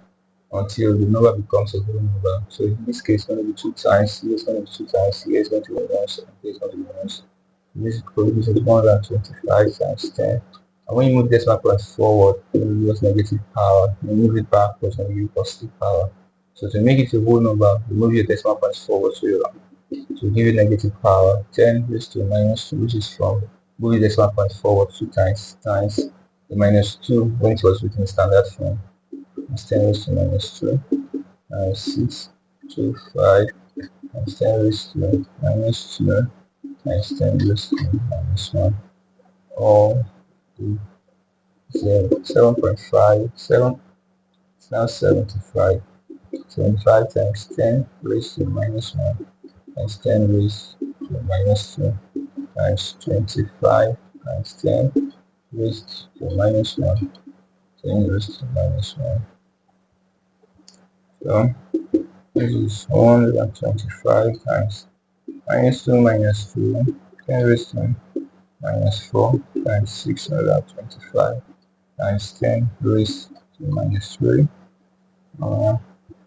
until the number becomes a whole number. So in this case, it's going to be 2 times, here it's going to be 2 times, here it's going to be 1, and here it's going to be 1. This is 125 times 10. And when you move decimal point forward, you use negative power. You move it backwards and you use positive power. So to make it a whole number, you move your decimal points forward to give you negative power. 10 raised to minus 2, which is from moving the decimal point forward 2 times the minus 2 when it was written in standard form. It's 10 raised to minus 2 times 6 to 5 times 10 raised to minus 2 times 10 raised to minus 1. All to 0. 7.5, 7 is now 75. 75 times 10 raised to minus 1 times 10 raised to minus 2 times 25 times 10 raised to minus 1, 10 raised to minus 1. So this is 125 times minus 2 minus 2, 10 raised to minus 4 times 625 times 10 raised to minus 3,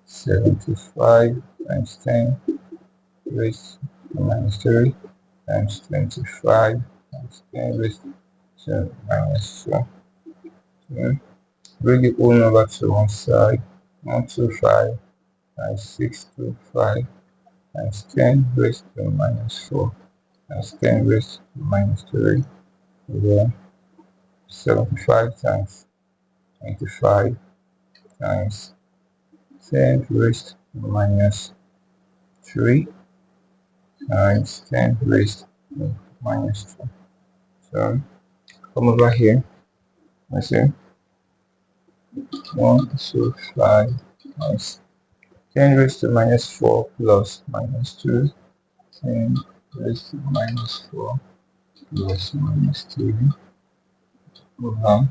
75 times 10 raised to minus 3 times 25 times 10 raised to minus 2. Okay. Bring the whole number to one side. 125 times 625 times 10 raised to minus 4 times 10 raised to minus 3 over 75 times 25 times 10 raised to minus 3 times 10 raised to minus 2. So come over here. I say 125 times 10 raised to minus 4 plus minus 2, 10 raised to minus 4 plus minus 3 over,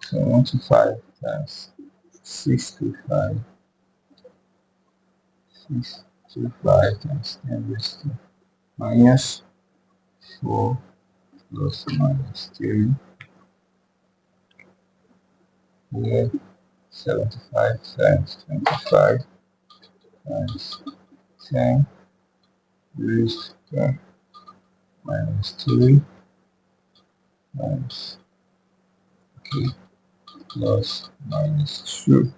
so 125 times 625, 625 times 10 raised to minus 4 plus minus 3, here 75 times 25 times 10 raised to minus 3 times plus minus 2.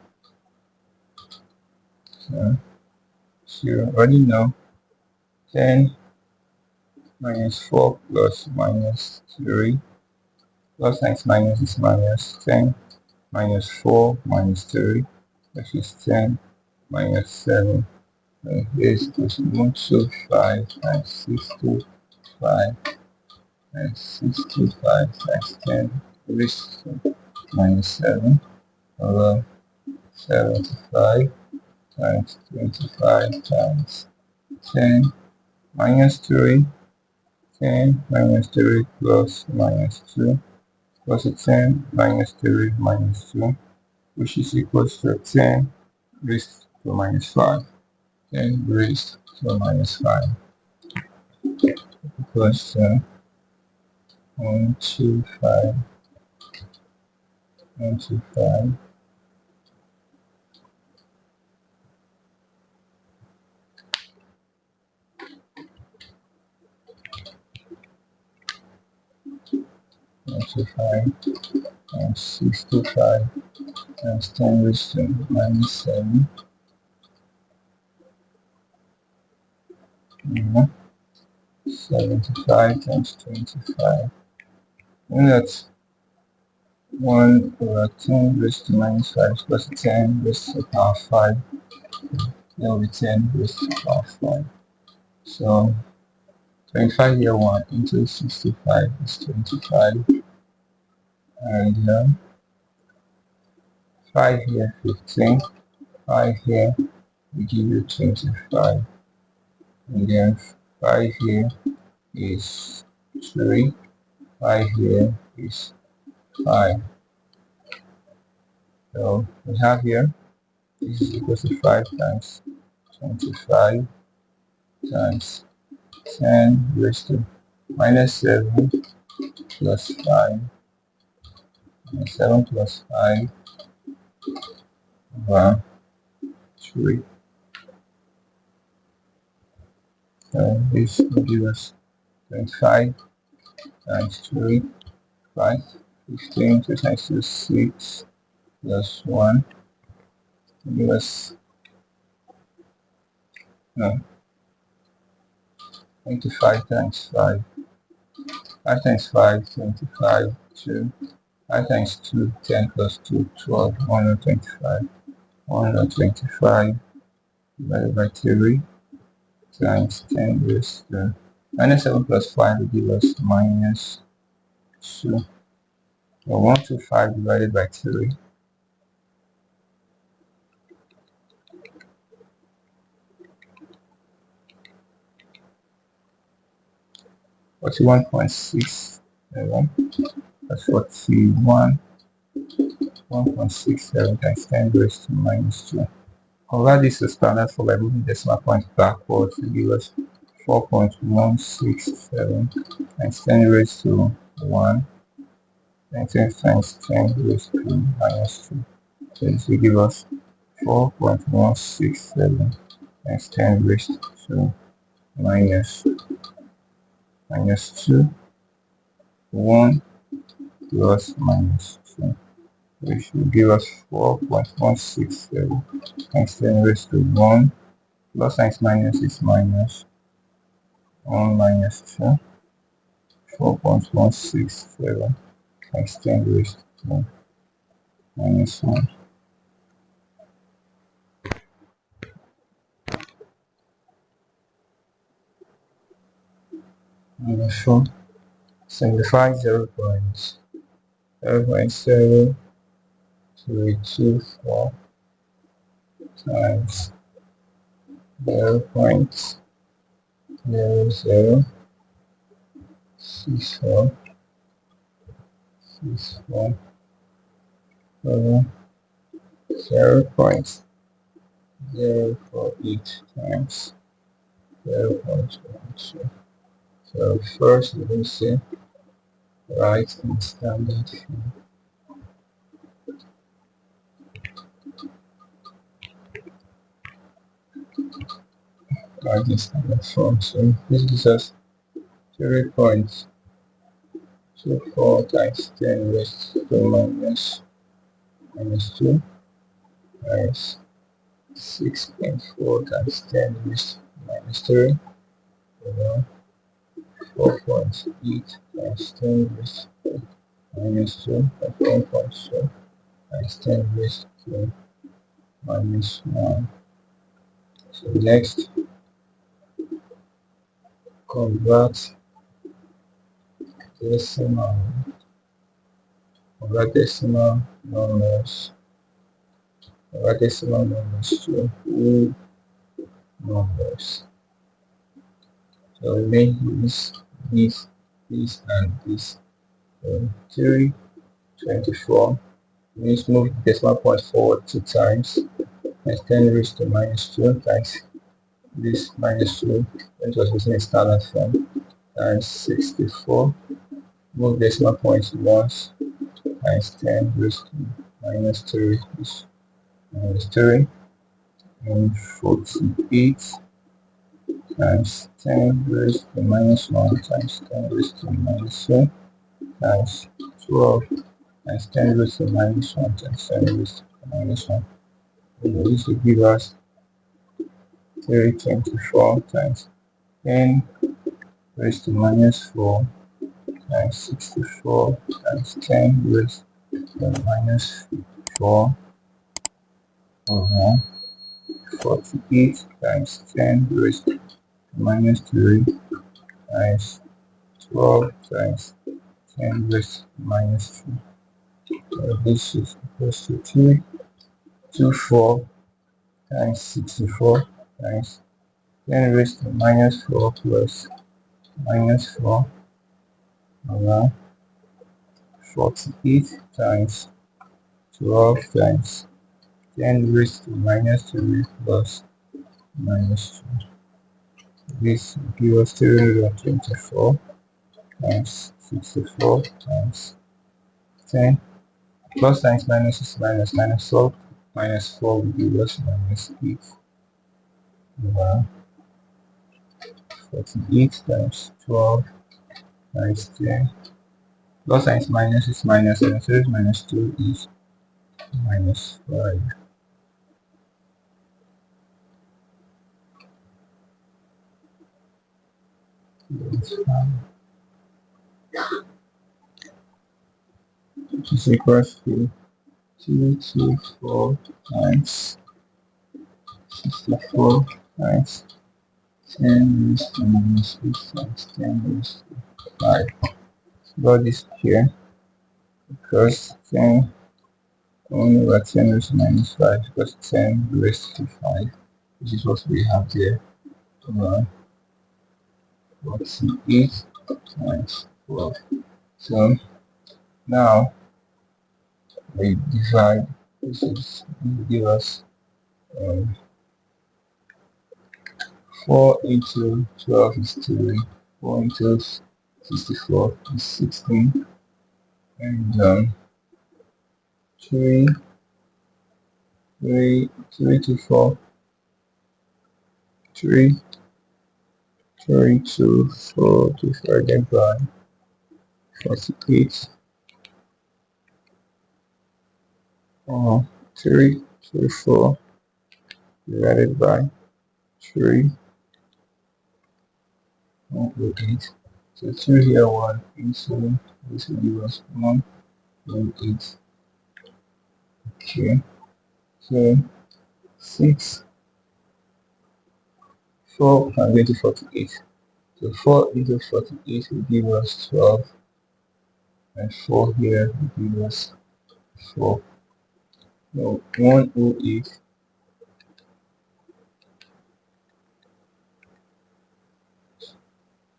So you already know 10 minus 4 plus minus 3 plus times minus is minus 10 minus 4 minus 3, which is 10 minus 7. So this is 125 times 625 times 625 times 10 raised to minus 7 over 75 times 25 times 10 minus 3, 10 minus 3 plus minus 2 plus a 10 minus 3 minus 2, which is equals to 10 raised to minus 5. 10 raised to minus 5 equals to 125, 125 times 65 times 10 raised to minus 7 75 times 25. And that's 1 over 10 raised to minus 5 plus 10 raised to the power 5. That will be 10 raised to the power 5. So 25 here 1 into 65 is 25. And 5 here 15. 5 here will give you 25. And then 5 here is 3. 5 here is 5. So we have here this is equal to 5 times 25 times 10 raised to minus 7 plus 5 minus 7 plus 5 over 3. So this will give us 25 times 3, 5, 15, 2 times 2, 6 plus 1 will give us 25 times 5. 5 times 5, 25, 2. 5 times 2, 10 plus 2, 12, 125. 125 divided by 3 times 10 raised to minus 7 plus 5 will give us minus 2. So 125 divided by 3 41.67. That's 1.67 times 10 raised to minus 2. Convert this to standard form by moving decimal point backwards to give us 4.167 times 10 raised to 1 and 10 times 10 raised to minus 2. So this will give us 4.167 times 10 raised to minus 2, 1 plus minus 2, which will give us 4.167 times 10 raised to 1 plus times minus is minus 1 minus 2, 4.167 times 10 raised to minus 1. Number 4. Simplify 0.0324 times 0.0064 over 0.048 times 0.12. So first we will say write in standard form. Write in standard form. So this gives us 3.24 times 10 raised to minus 2 times 6.4 times 10 raised to minus 3 over 4.8 times 10 raised to minus 2 and 1.4 times 10 raised to minus 1. So next, convert decimal numbers to whole numbers. So we may use this and this. So 324 means move the decimal point forward 2 times times 10 raised to minus 2 times this minus 2 that was using a standard form times 64. Move decimal points once times 10 raised to minus 3 is minus 3 and 48 times 10 raised to minus 1 times 10 raised to minus 2 times 12 times 10 raised to minus 1 times 10 raised to minus 1. This will give us 324 times 10 raised to minus 4 times 64 times 10 raised to minus 4 over 48 times 10 raised to minus 3 times 12 times 10 raised to minus 2. So this is equals to 224 times 64 times 10 raised to minus 4 plus minus 4 over 48 times 12 times 10 raised to minus 3 plus minus 2. This gives us 324 times 64 times 10. Plus times minus is minus, minus 12 minus 4 will give us minus 8 over 48 times 12 times 10. Plus times minus is minus, and so minus 2 is minus 5. Which is equals to 224 times 64 times 10 raised to minus 8 times 10 raised to 5. Got this here because 10 only over 10 raised to minus 5 because 10 raised to 5, which is what we have there, over 48 times 12. So now we divide, this is give us 4 into 12 is 3, 4 into 64 is 16, and 3, 3 to 4, 3, 3 to 4 divided by 48, or 3 to 4 divided by 3, 108. So 2 here, 1 into, this will give us 108. Okay, so 6, 4, I'm going to 48. So 4 into 48 will give us 12, and 4 here will give us 4. So 108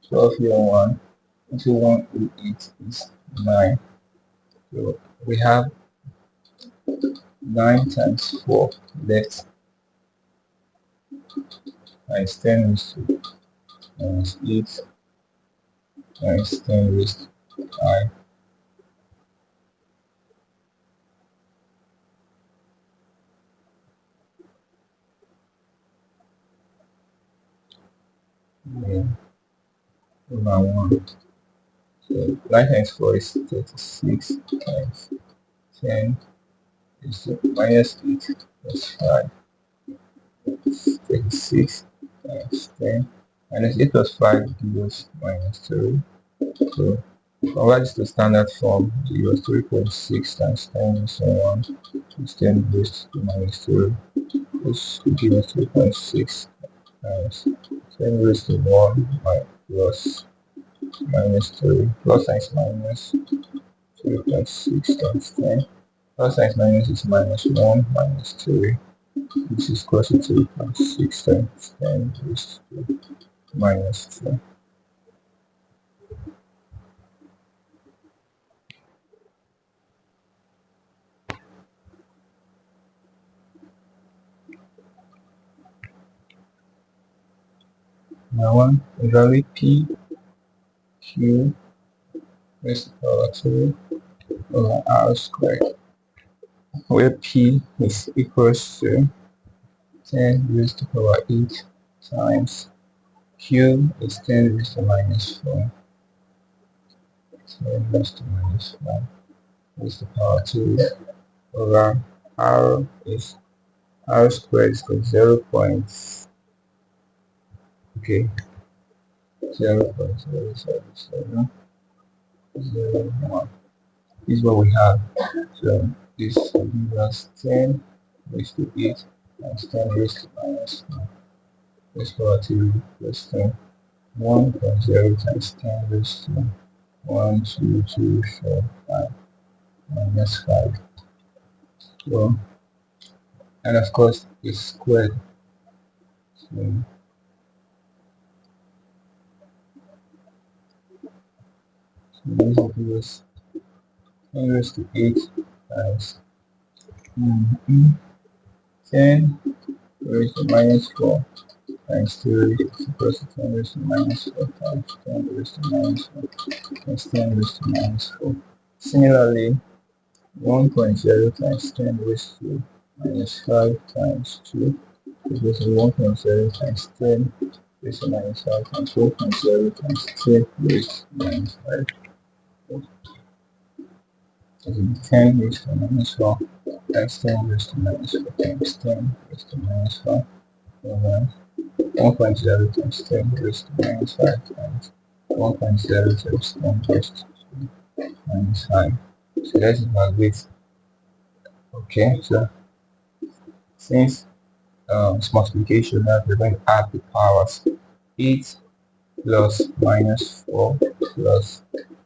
12 here 1 into 108 is 9. So we have 9 times 4 left times 10 raised to minus 8 times 10 raised to 5. Then over 1. So 9 times 4 is 36 times 10 is minus 8 plus 5. 36 times 10 minus 8 plus 5 gives us minus 3. So convert this to standard form, so it was 3.6 times 10 and so on. It's 10 raised to minus 3. This will give us 3.6 times 10 raised to 1 plus minus 3. Plus times minus 3.6 times 10. Plus times minus is minus 1 minus 3. This is equal to 3.6 times 10 raised to minus 2. Now one evaluate P Q raised to power 2 over R squared, where P is equals to 10 raised to power 8 times Q is 10 raised to minus 4. 10 raised to minus 4 raised to power 2 over R is R squared is equal to 0. Okay, 0.00701. This is what we have. So this will give us 10 raised to 8 times 10 raised to minus 9. Let's go to plus 10. 1.0 times 10 raised to 1, 2, 3, 4, 5 minus 5. So, and of course it's squared. So this will give us 10 raised to 8 times 10 raised to minus 4 times 3 is equals to 10 raised to minus 4 times 10 raised to minus 4 times 10 raised to minus 4. Similarly, 1.0 times 10 raised to minus 5 times 2 is equals to 1.0 times 10 raised to minus 5 times 4.0 times 10 raised to minus 5. So 10 raised to minus 4 times 10 raised to minus 4 times 10 raised to minus 4 over 1.0 times 10 raised to minus 5 times 1.0 times 10 raised to minus 5. So let's evaluate. Okay, so since it's multiplication, now we're going to add the powers. 8 plus minus 4 plus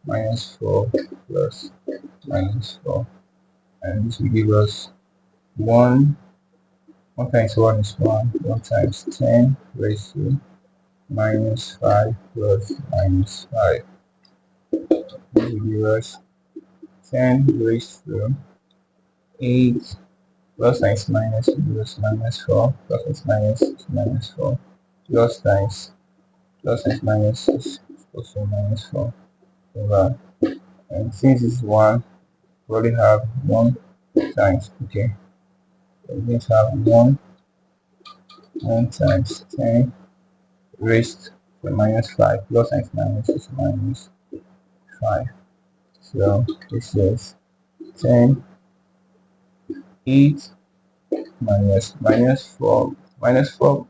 minus 4 plus minus 4. And this will give us 1. 1 times 1 is 1. 1 times 10 raised to minus 5 plus minus 5. This will give us 10 raised to 8 plus times minus will give us minus 4 plus times minus is minus 4 plus times minus is also minus 4 over, and since it's 1 we already have 1 times, okay, so we just have 1 times 10 raised to minus 5 plus times minus is minus 5. So this is 10 8 minus 4 minus 4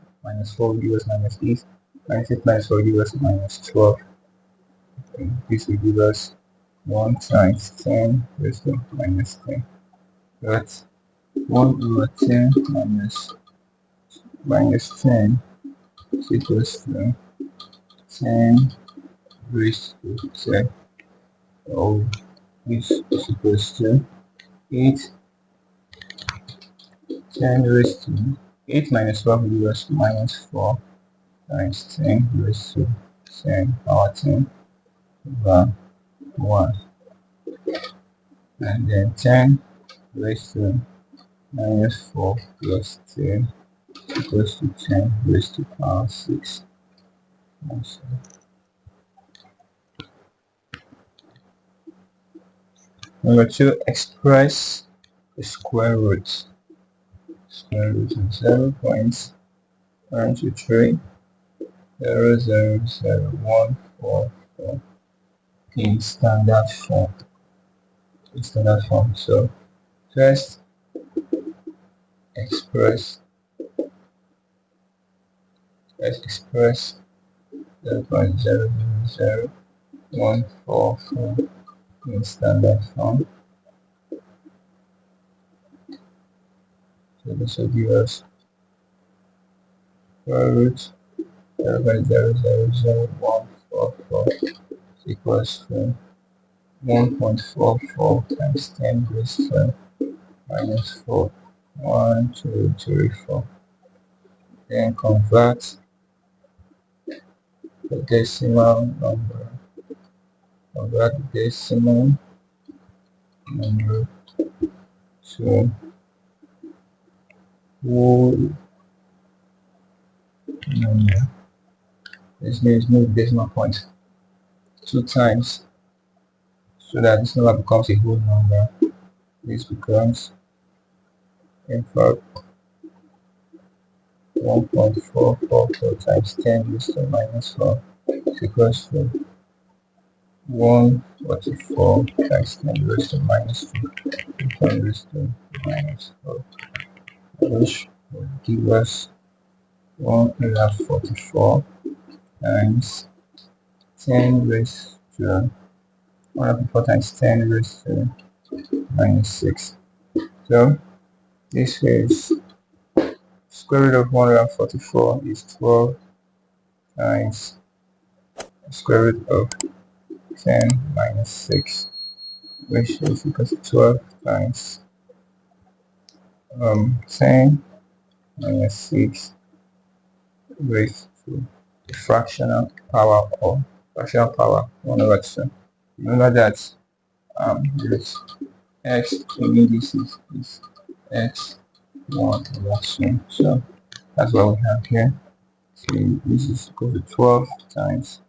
will give us minus 8 minus 8 minus 4 will give us minus 12. Okay, this will give us 1 times 10 raised to minus 10. That's 1 over 10 minus 10 is equals to 10 raised to 10. So this is equals to 8. 10 raised to 8 minus 12 will give us minus 4 times 10 raised to 10 power 10 over 1. And then 10 raised to minus 4 plus 10 equals to 10 raised to power 6. Number 2, express the square root. Square root of 0.123 0.00144 in standard form. So first express 0.00144 in standard form. So this will give us square root 0.00144 equals to 1.44 times 10 raised to minus 4. 1, 2, 3, 4. Then convert the decimal number. Convert the decimal number to whole number. This means move decimal point 2 times so that this number becomes a whole number. This becomes, in fact, 1.444 times 10 raised to minus 4 is equals to 144 times 10 raised to minus 2 10 raised to minus 4, which will give us 144 times 10 raised to 104 times 10 raised to minus 6. So this is square root of 144 is 12 times square root of 10 minus 6, which is equal to 12 times 10 minus 6 raised to the fractional power of 1 over 2. Remember that this x in this is x 1 over 2. So that's what we have here. So this is equal to 12 times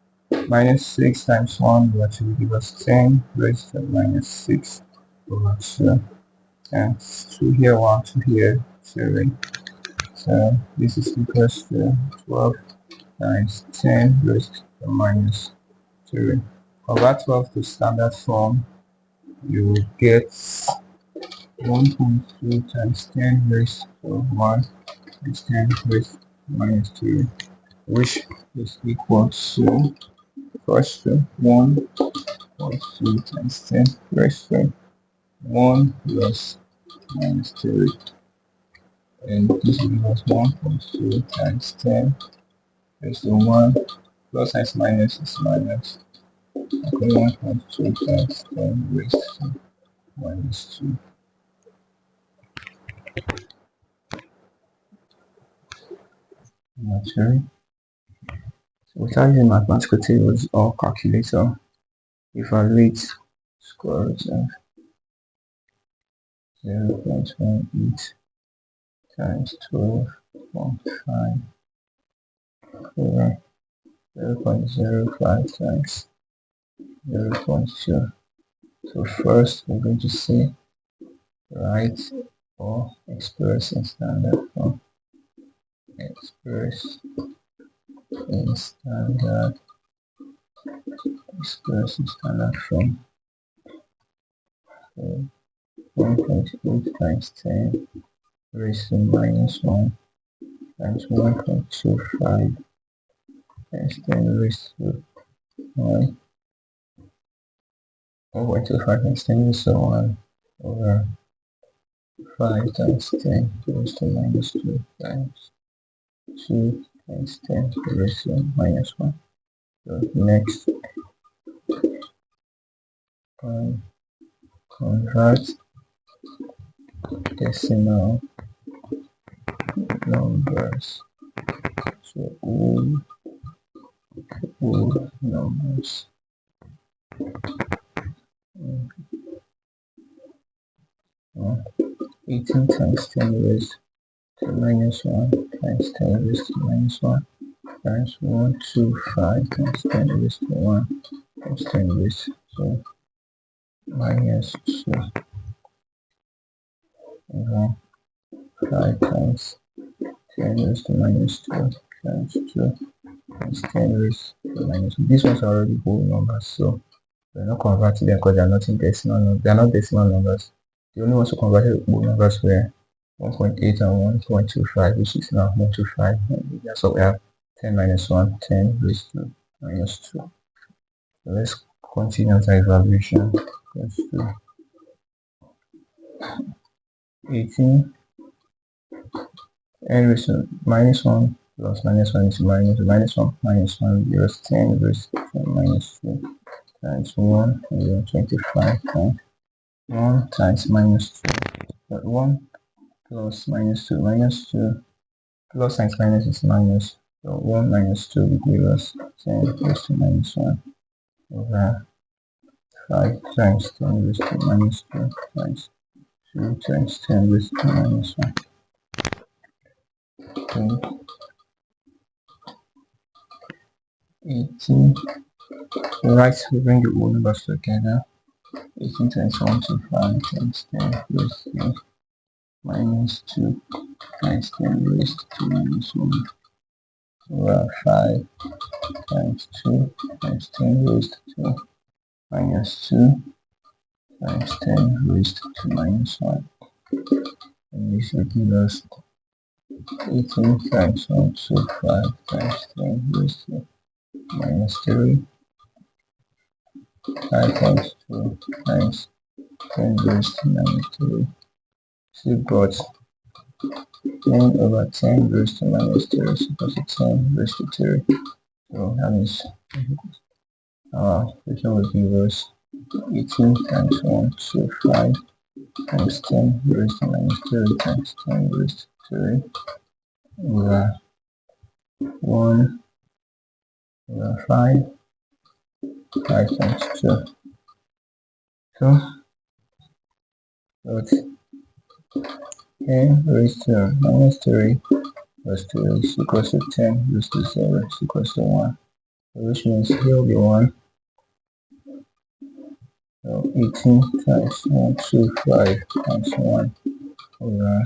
minus 6 times 1 over 2 will give us 10 raised to minus 6 over 2. And 2 here, 1, 2 here, 0. So this is equals to 12 times 10 raised to minus 3. Convert 12 to standard form, you will get 1.2 times 10 raised to 1 times 10 raised to minus 3, which is equal to first to 1.2 times 10 raised to 1 plus minus 3. And this will give us 1.2 times 10 raised to 1 plus times minus is minus. Okay, 1.2 times 10 raised to minus 2. Okay. So without using mathematical tables or calculator, evaluate square root of 0.18 times 12.5 over 0.05 times 0.2. So first we're going to say write or express in standard form. Express in standard form. So 1.8 times 10 raised to minus 1 times 1.25 times 10 raised to 1. 1.25 times 10 raised to 1 over 5 times 10 raised to minus 2 times 2 times 10 raised to minus 1. So next, convert decimal numbers to whole numbers. 18 times 10 raised to minus 1 times 10 raised to minus 1 times 125 times 10 raised to 1 times 10 raised to minus 2 over 5 times 10 raised to minus 2 times 2 times 10 raised to minus 1. These ones are already whole numbers, so we're not converting them because they are not in decimal numbers. They are not decimal numbers. The only ones who converted whole numbers were 1.8 and 1.25, which is now 125. That's what we have. 10 minus 1, 10 raised to minus 2. So let's continue the evaluation. Let's do 18 n raised to minus 1 plus minus 1 is minus 1 minus 1 gives 10 raised to minus 2 times 1 and 25 times 1 times minus 2. But 1 plus minus 2 minus 2 plus times minus is minus. So 1 minus 2 will give us 10 raised to minus 1 over 5 times 10 raised to minus 2 times 2 times 10 raised to minus 1. Okay. 18. Right, we bring the whole numbers together. 18 times 125 times 10 raised to minus 2 times 10 raised to minus 1 over 5 times 2 times 10 raised to minus 2 times 10 raised to minus 1. And this will give us 18 times 125 times 10 raised to minus 3 5.2 times 10 raised to minus 3. So we got 10 over 10 raised to minus 3 is equal to 10 raised to 3. So that means our equation will give us 18 times 125 times 10 raised to minus 3 times 10 raised to 3 over 1 over 5 times 2. So that's 10 raised to minus 3 plus 2 is equals to 10 raised to 0 is equals to 1. So which means here will be 1. So 18 times 125 times 1 over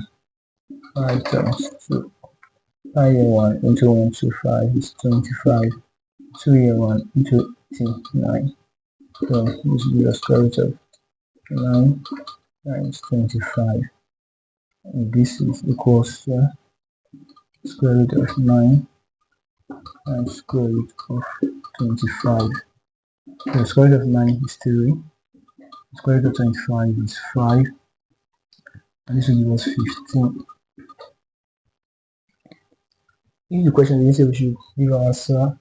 5 times 2. 5 here 1 into 125 is 25. 2 here 1 into 9. So this will be the square root of 9 times 25. And this is equals to square root of 9 times square root of 25. The square root of 9 is 3. The square root of 25 is 5. And this will give us 15. In the question, they say we should leave our answer.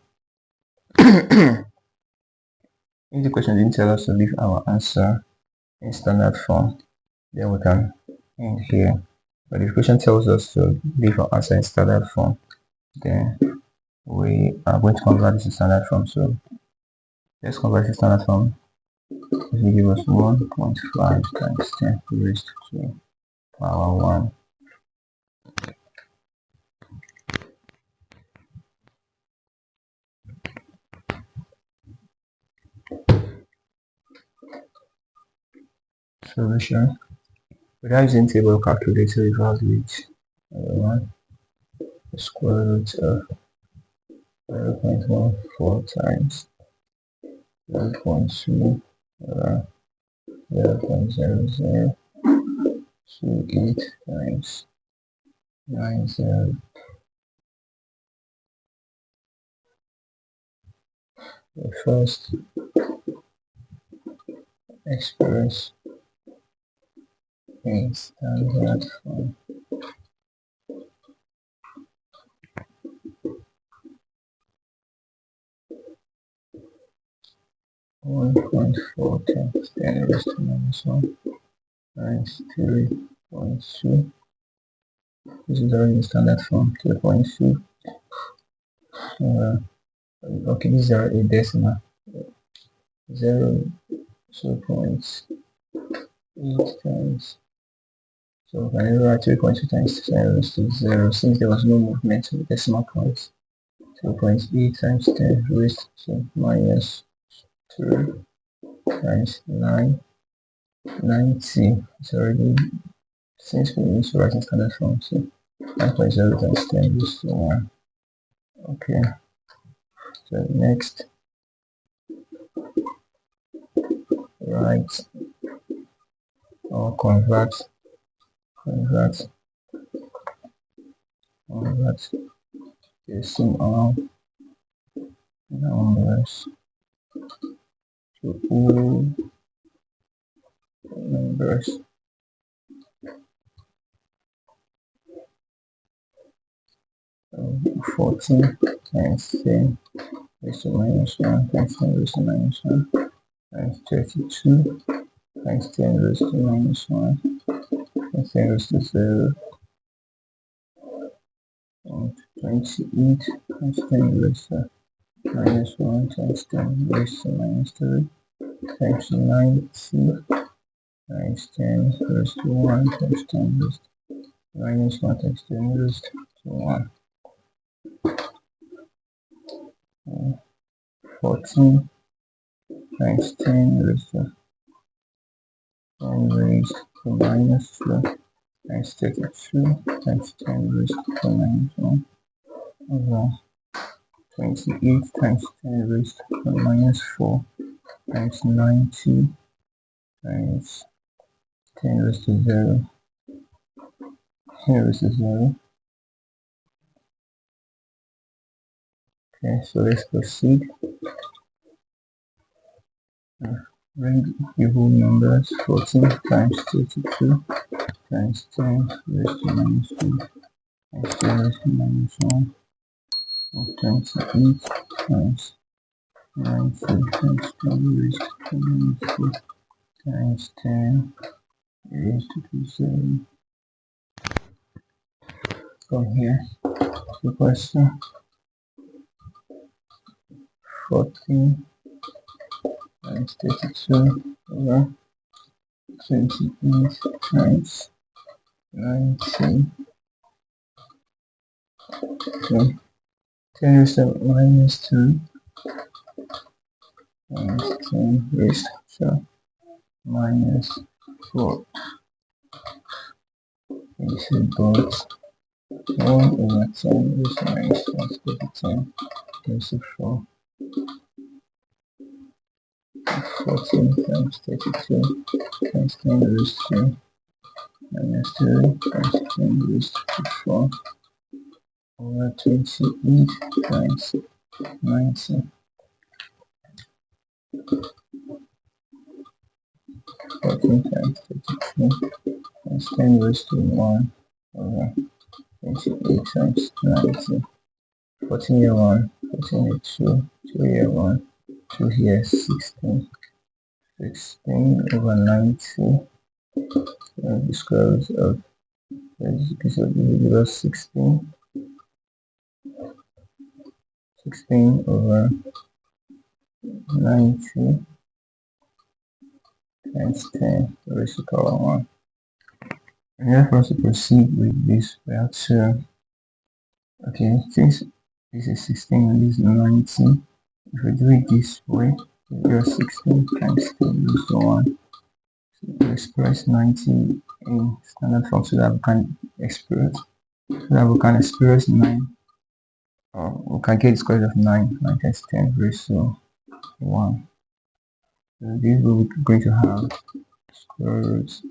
If the question didn't tell us to leave our answer in standard form, then we can end here. But if the question tells us to leave our answer in standard form, then we are going to convert this to standard form. So let's convert this to standard form. This will give us 1.5 times 10 raised to power 1. Solution. Without using table calculator, evaluate 1 the square root of 0.14 times 0.2 0.0028 times 90. The first express in standard form. 1.4 times 10 raised to minus 1 times 3.2. This is already in standard form. 3.2. Okay, these are a decimal. 2.8 times. So whenever I write 3.2 times 10 raised to 0, since there was no movement to the decimal points, 2.8 times 10 raised to minus 3 times 9, 90. It's already, since we need to write in standard form, so 9.0 times 10 raised to 1. Okay, so next, write or convert decimal numbers to whole numbers. So 14 times 10 raised to minus 1 times 10 raised to minus 1 times 32 times 10 raised to minus 1 times 10 raised to 0 and 28 times 10 raised to minus 1 times 10 raised to minus 3 times 90 times 10 raised to 1 times 10 raised to minus 1 times 10 raised to 1. 14 times 10 raised to 10 raised to minus 2 times 32 times 10 raised to minus 1 over 28 times 10 raised to minus 4 times 90 times 10 raised to 0. 10 raised to 0. Okay, so let's proceed. Bring the whole numbers. 14 times 32 times 10 raised to minus 2 times 10 raised to minus 1 times 8 times 90 times 10 raised to minus 2 times 10 raised to 7. From here, the question 14 times 32 over 28 times 90. So 10 raised to minus 2 times 10 raised to minus 4. We see both 1 over 10 raised to minus 4 is equal to 10 raised to 4. 14 times 32 times 10 raised to minus 3 times 10 raised to 4 over 28 times 90. 14 times 32 times 10 raised to 1 over 28 times 90. 14 here 1, 14 here 2, 2 here 1, 2 here 16. 16 over 90. The square root of this will give us 16. 16 over 90 times 10 raised to power 1. And here for us to proceed with this, we have to, okay, since this is 16 and this is 90, if we do it this way, we get 16 times 10 raised to 1. So we express 90 in standard form so that we can express, 9, we can get the square root of 9 times 10 raised to 1. So this we're going to have square root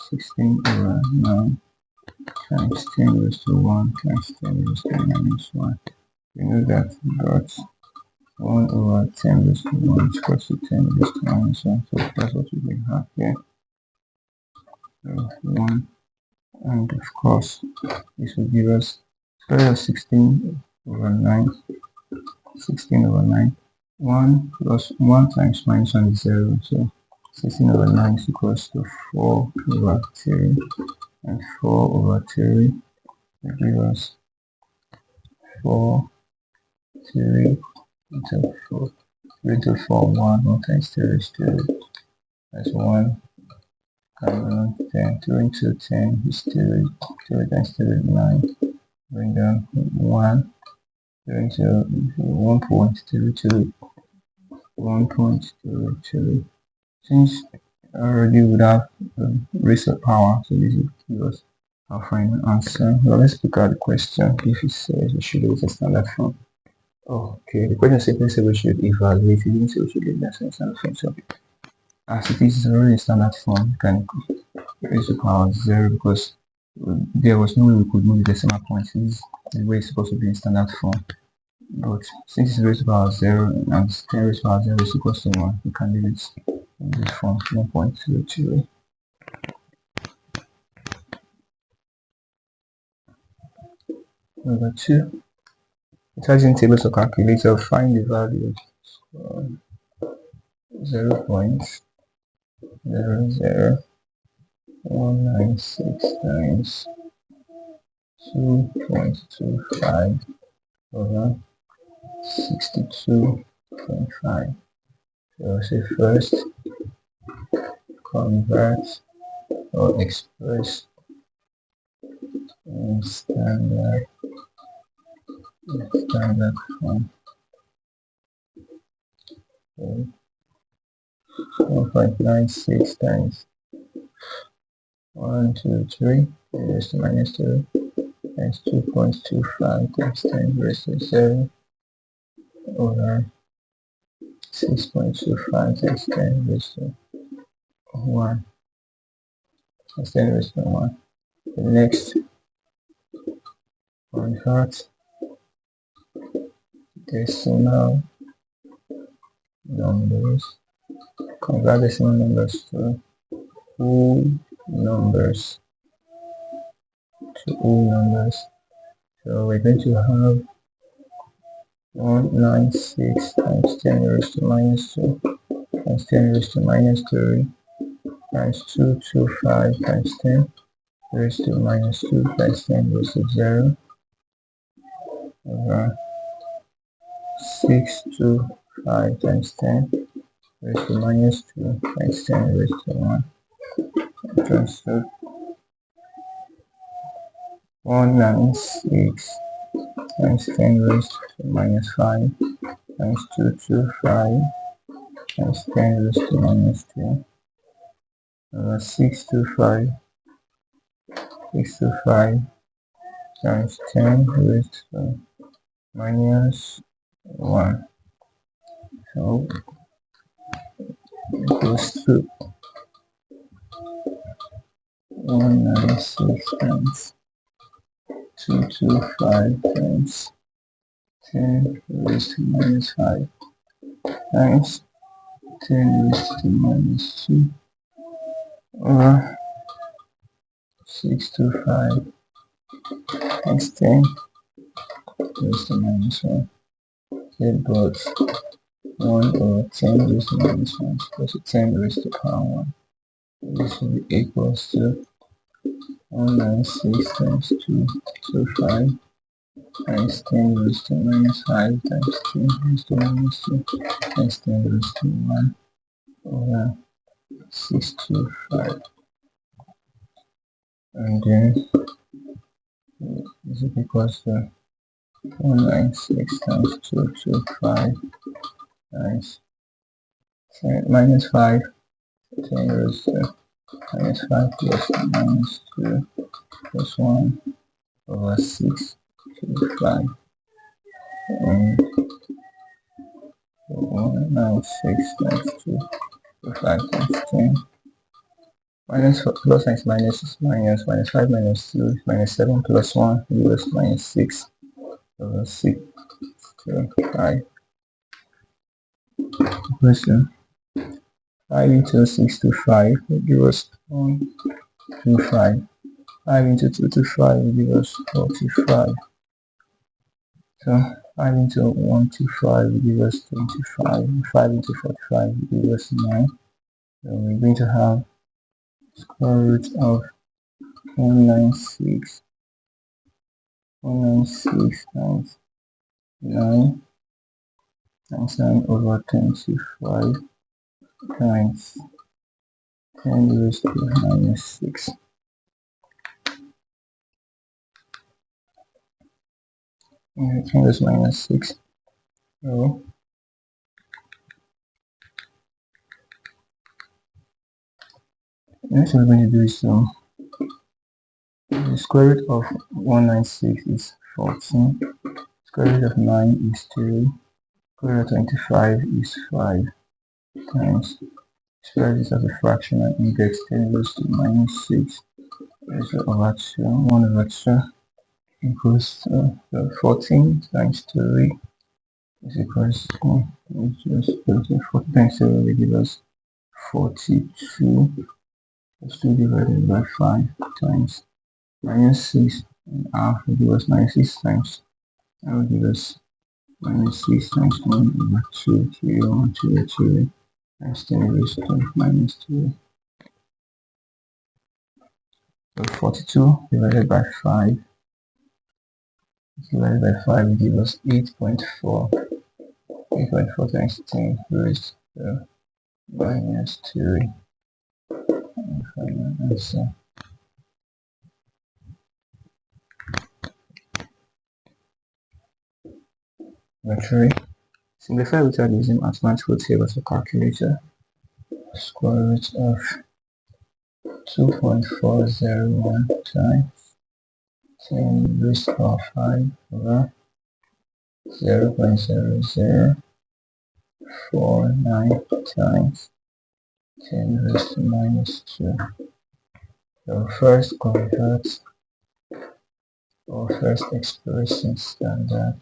16 over 9 times 10 raised to 1 times 10 raised to minus 1. We know that dot 1 over 10 raised to 1 is equal to 10 raised to minus 1. So that's what we will have here. So 1, and of course this will give us square root of 16 over 9. 16 over 9. 1 plus 1 times minus 1 is 0. So 16 over 9 is equals to 4 over 3. And 4 over 3 will give us 4, 3 into 4. 3 into 4, 1 times 3 is 2. That's 1. 10. 2 into 10 is 3. 3 times 3 is 9. Bring down 1. 3 into 1.32. 1.32. Since already would have raised of power, so this will give us our final answer. Well, let's look at the question. If it says we should use a standard form. Oh, okay, the question simply says we should evaluate. It didn't say we should use a standard form. So as it is already a standard form, you can raise the power 0 because there was no way we could move the decimal points. This is the way it's supposed to be in standard form. But since it's raised to power 0 and 10 raised to power 0 is equal to 1, we can leave it in this form 1.02. Number 2. Utilizing tables of calculator, find the value of 0.00196 times 2.25 over 62.5. So say first convert or express in standard form. 1.96 times 1, 2, 3 raised to minus 2 times 2.25 times 10 raised to 0 over 6.25 times 10 raised to 1 times 10 raised to 1. The next convert decimal numbers convert decimal numbers to whole numbers. So we're going to have 196 times 10 raised to minus 2 times 10 raised to minus 3 times 225 times 10 raised to minus 2 times 10 raised to 0 over 625 times 10 raised to minus 2 times 10 raised to 1 equals to 196 times 10 raised to minus 5 times 225 times 10 raised to minus 2 over 625 times 10 raised to minus 1. So equals to 196 times 225 times 10 raised to minus 5 times 10 raised to minus 2 over 625 times 10 raised to minus 1. It goes 1 over 10 raised to minus 1 equals to 10 raised to power 1. This will be equals to 196 times 225 times 10 raised to minus 5 times 10 raised to minus 2 times 10 raised to 1 over 625. And then this is equals to 196 times 225 times 10 minus 5 10 raised to minus 5 plus minus 2 plus 1 over 625 and 196 times 225 times 10 minus plus times minus is minus 5 minus 2 minus 7 plus 1 equals minus 6 over 625 equals to 5 into 625 will give us 125. 5 into 225 will give us 45. So 5 into 125 will give us 25. 5 into 45 will give us 9. So we're going to have square root of 196 times 9 times 9 over 25 times 10 raised to minus 6. And 10 raised to minus 6. So next we're going to do is the square root of 196 is 14. Square root of 9 is 3. Square root of 25 is 5 times square root of a fractional index 10 raised to minus 6 raised to over 2. 1 over 2 equals to 14 times 3 is equals to just 40 times 3 will give us 42 plus 2 divided by 5 times minus 6 and half will give us minus 6 times that will give us minus 6 times 1 over 2 3 1 2 3 times 10 raised to minus 2. So 42 divided by 5 will give us 8.4. 8.4 times 10 raised to minus 3. And final answer. Number 3. Simplify without using mathematical tables or calculator. Square root of 2.401 times 10 raised to power 5 over 0.0049 times 10 raised to minus 2. So first convert or first expression standard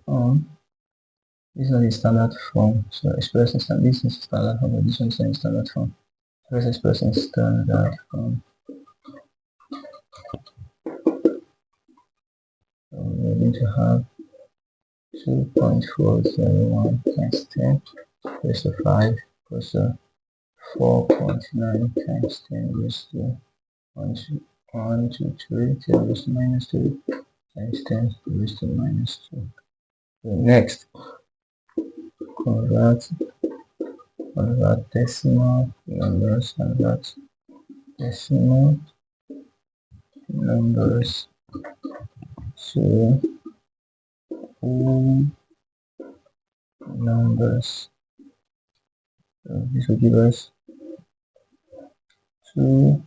form This is the standard form. So express in standard. This is standard form. This one is in standard form. Let's express in standard form. So we're going to have 2.401 times 10 raised to 5 plus 4.9 times 10 raised to 1, 2, 3, 10 raised to minus 3 times 10 raised to minus 2. So next, convert decimal numbers, convert decimal numbers to whole numbers. So this will give us 2,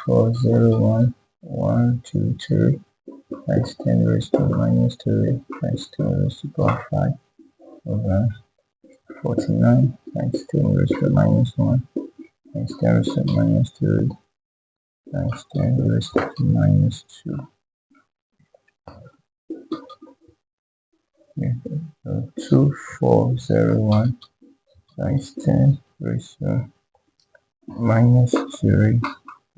4, 0, 1, 1, 2, 3 times 10 raised to minus 3 times 10 raised to power 5 over 49 times 10 raised to minus 1 times 10 raised to minus 3 times 10 raised to minus 2. Okay. So 2401 times 10 raised to minus 3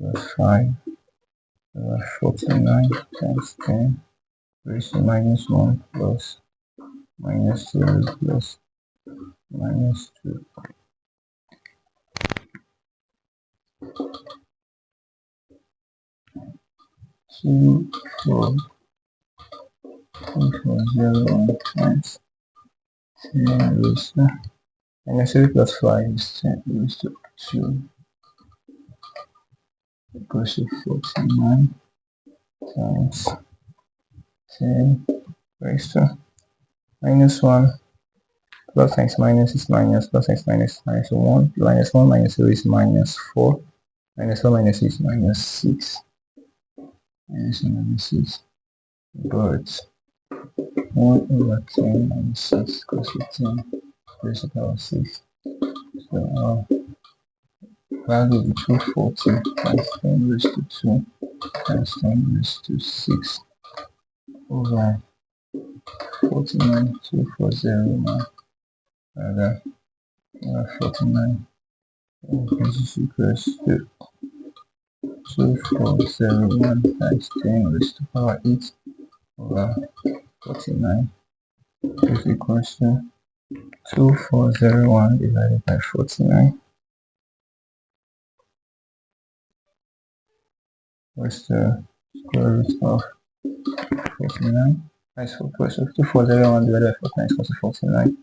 plus 5 over 49 times 10 raised to minus 1 plus minus 3 plus minus 2. 2401 times 10 raised to minus 3 plus 5 is 10 raised to 2 equals to 49 times 10 raised to minus 1 plus times minus is minus, plus times minus minus 1, minus 1 minus 2 is minus 4, minus 4 minus 6 minus 6, minus 6, but 1 over 10 minus 6 equals to 10 raised to the power 6. So our value will be 240 times 10 raised to 2 times 10 raised to 6 over 49, 2401 rather 49. This is equals to 2401 times 10 raised to the power 8 over 49 is equals to 2401 divided by 49. What's the square root of 49? That's 2401 divided by 49 is equals to 49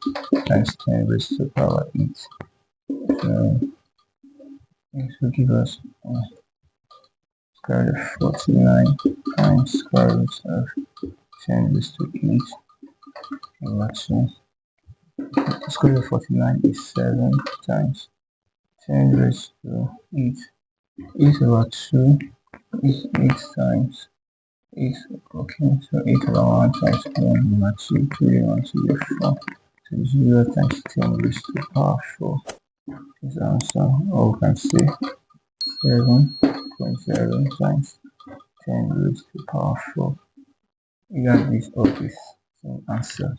times 10 raised to the power 8. So this will give us square root of 49 times square root of 10 raised to 8 over 2. The square root of 49 is 7 times 10 raised to 8. 8 over 2 is 8 times 8. Okay, so 8 over 1 times 1 over 2, 3 over 2 is 4. So 0 times 10 raised to the power 4 is the answer. Or we can say 7.0 times 10 raised to the power 4. You got this or this answer.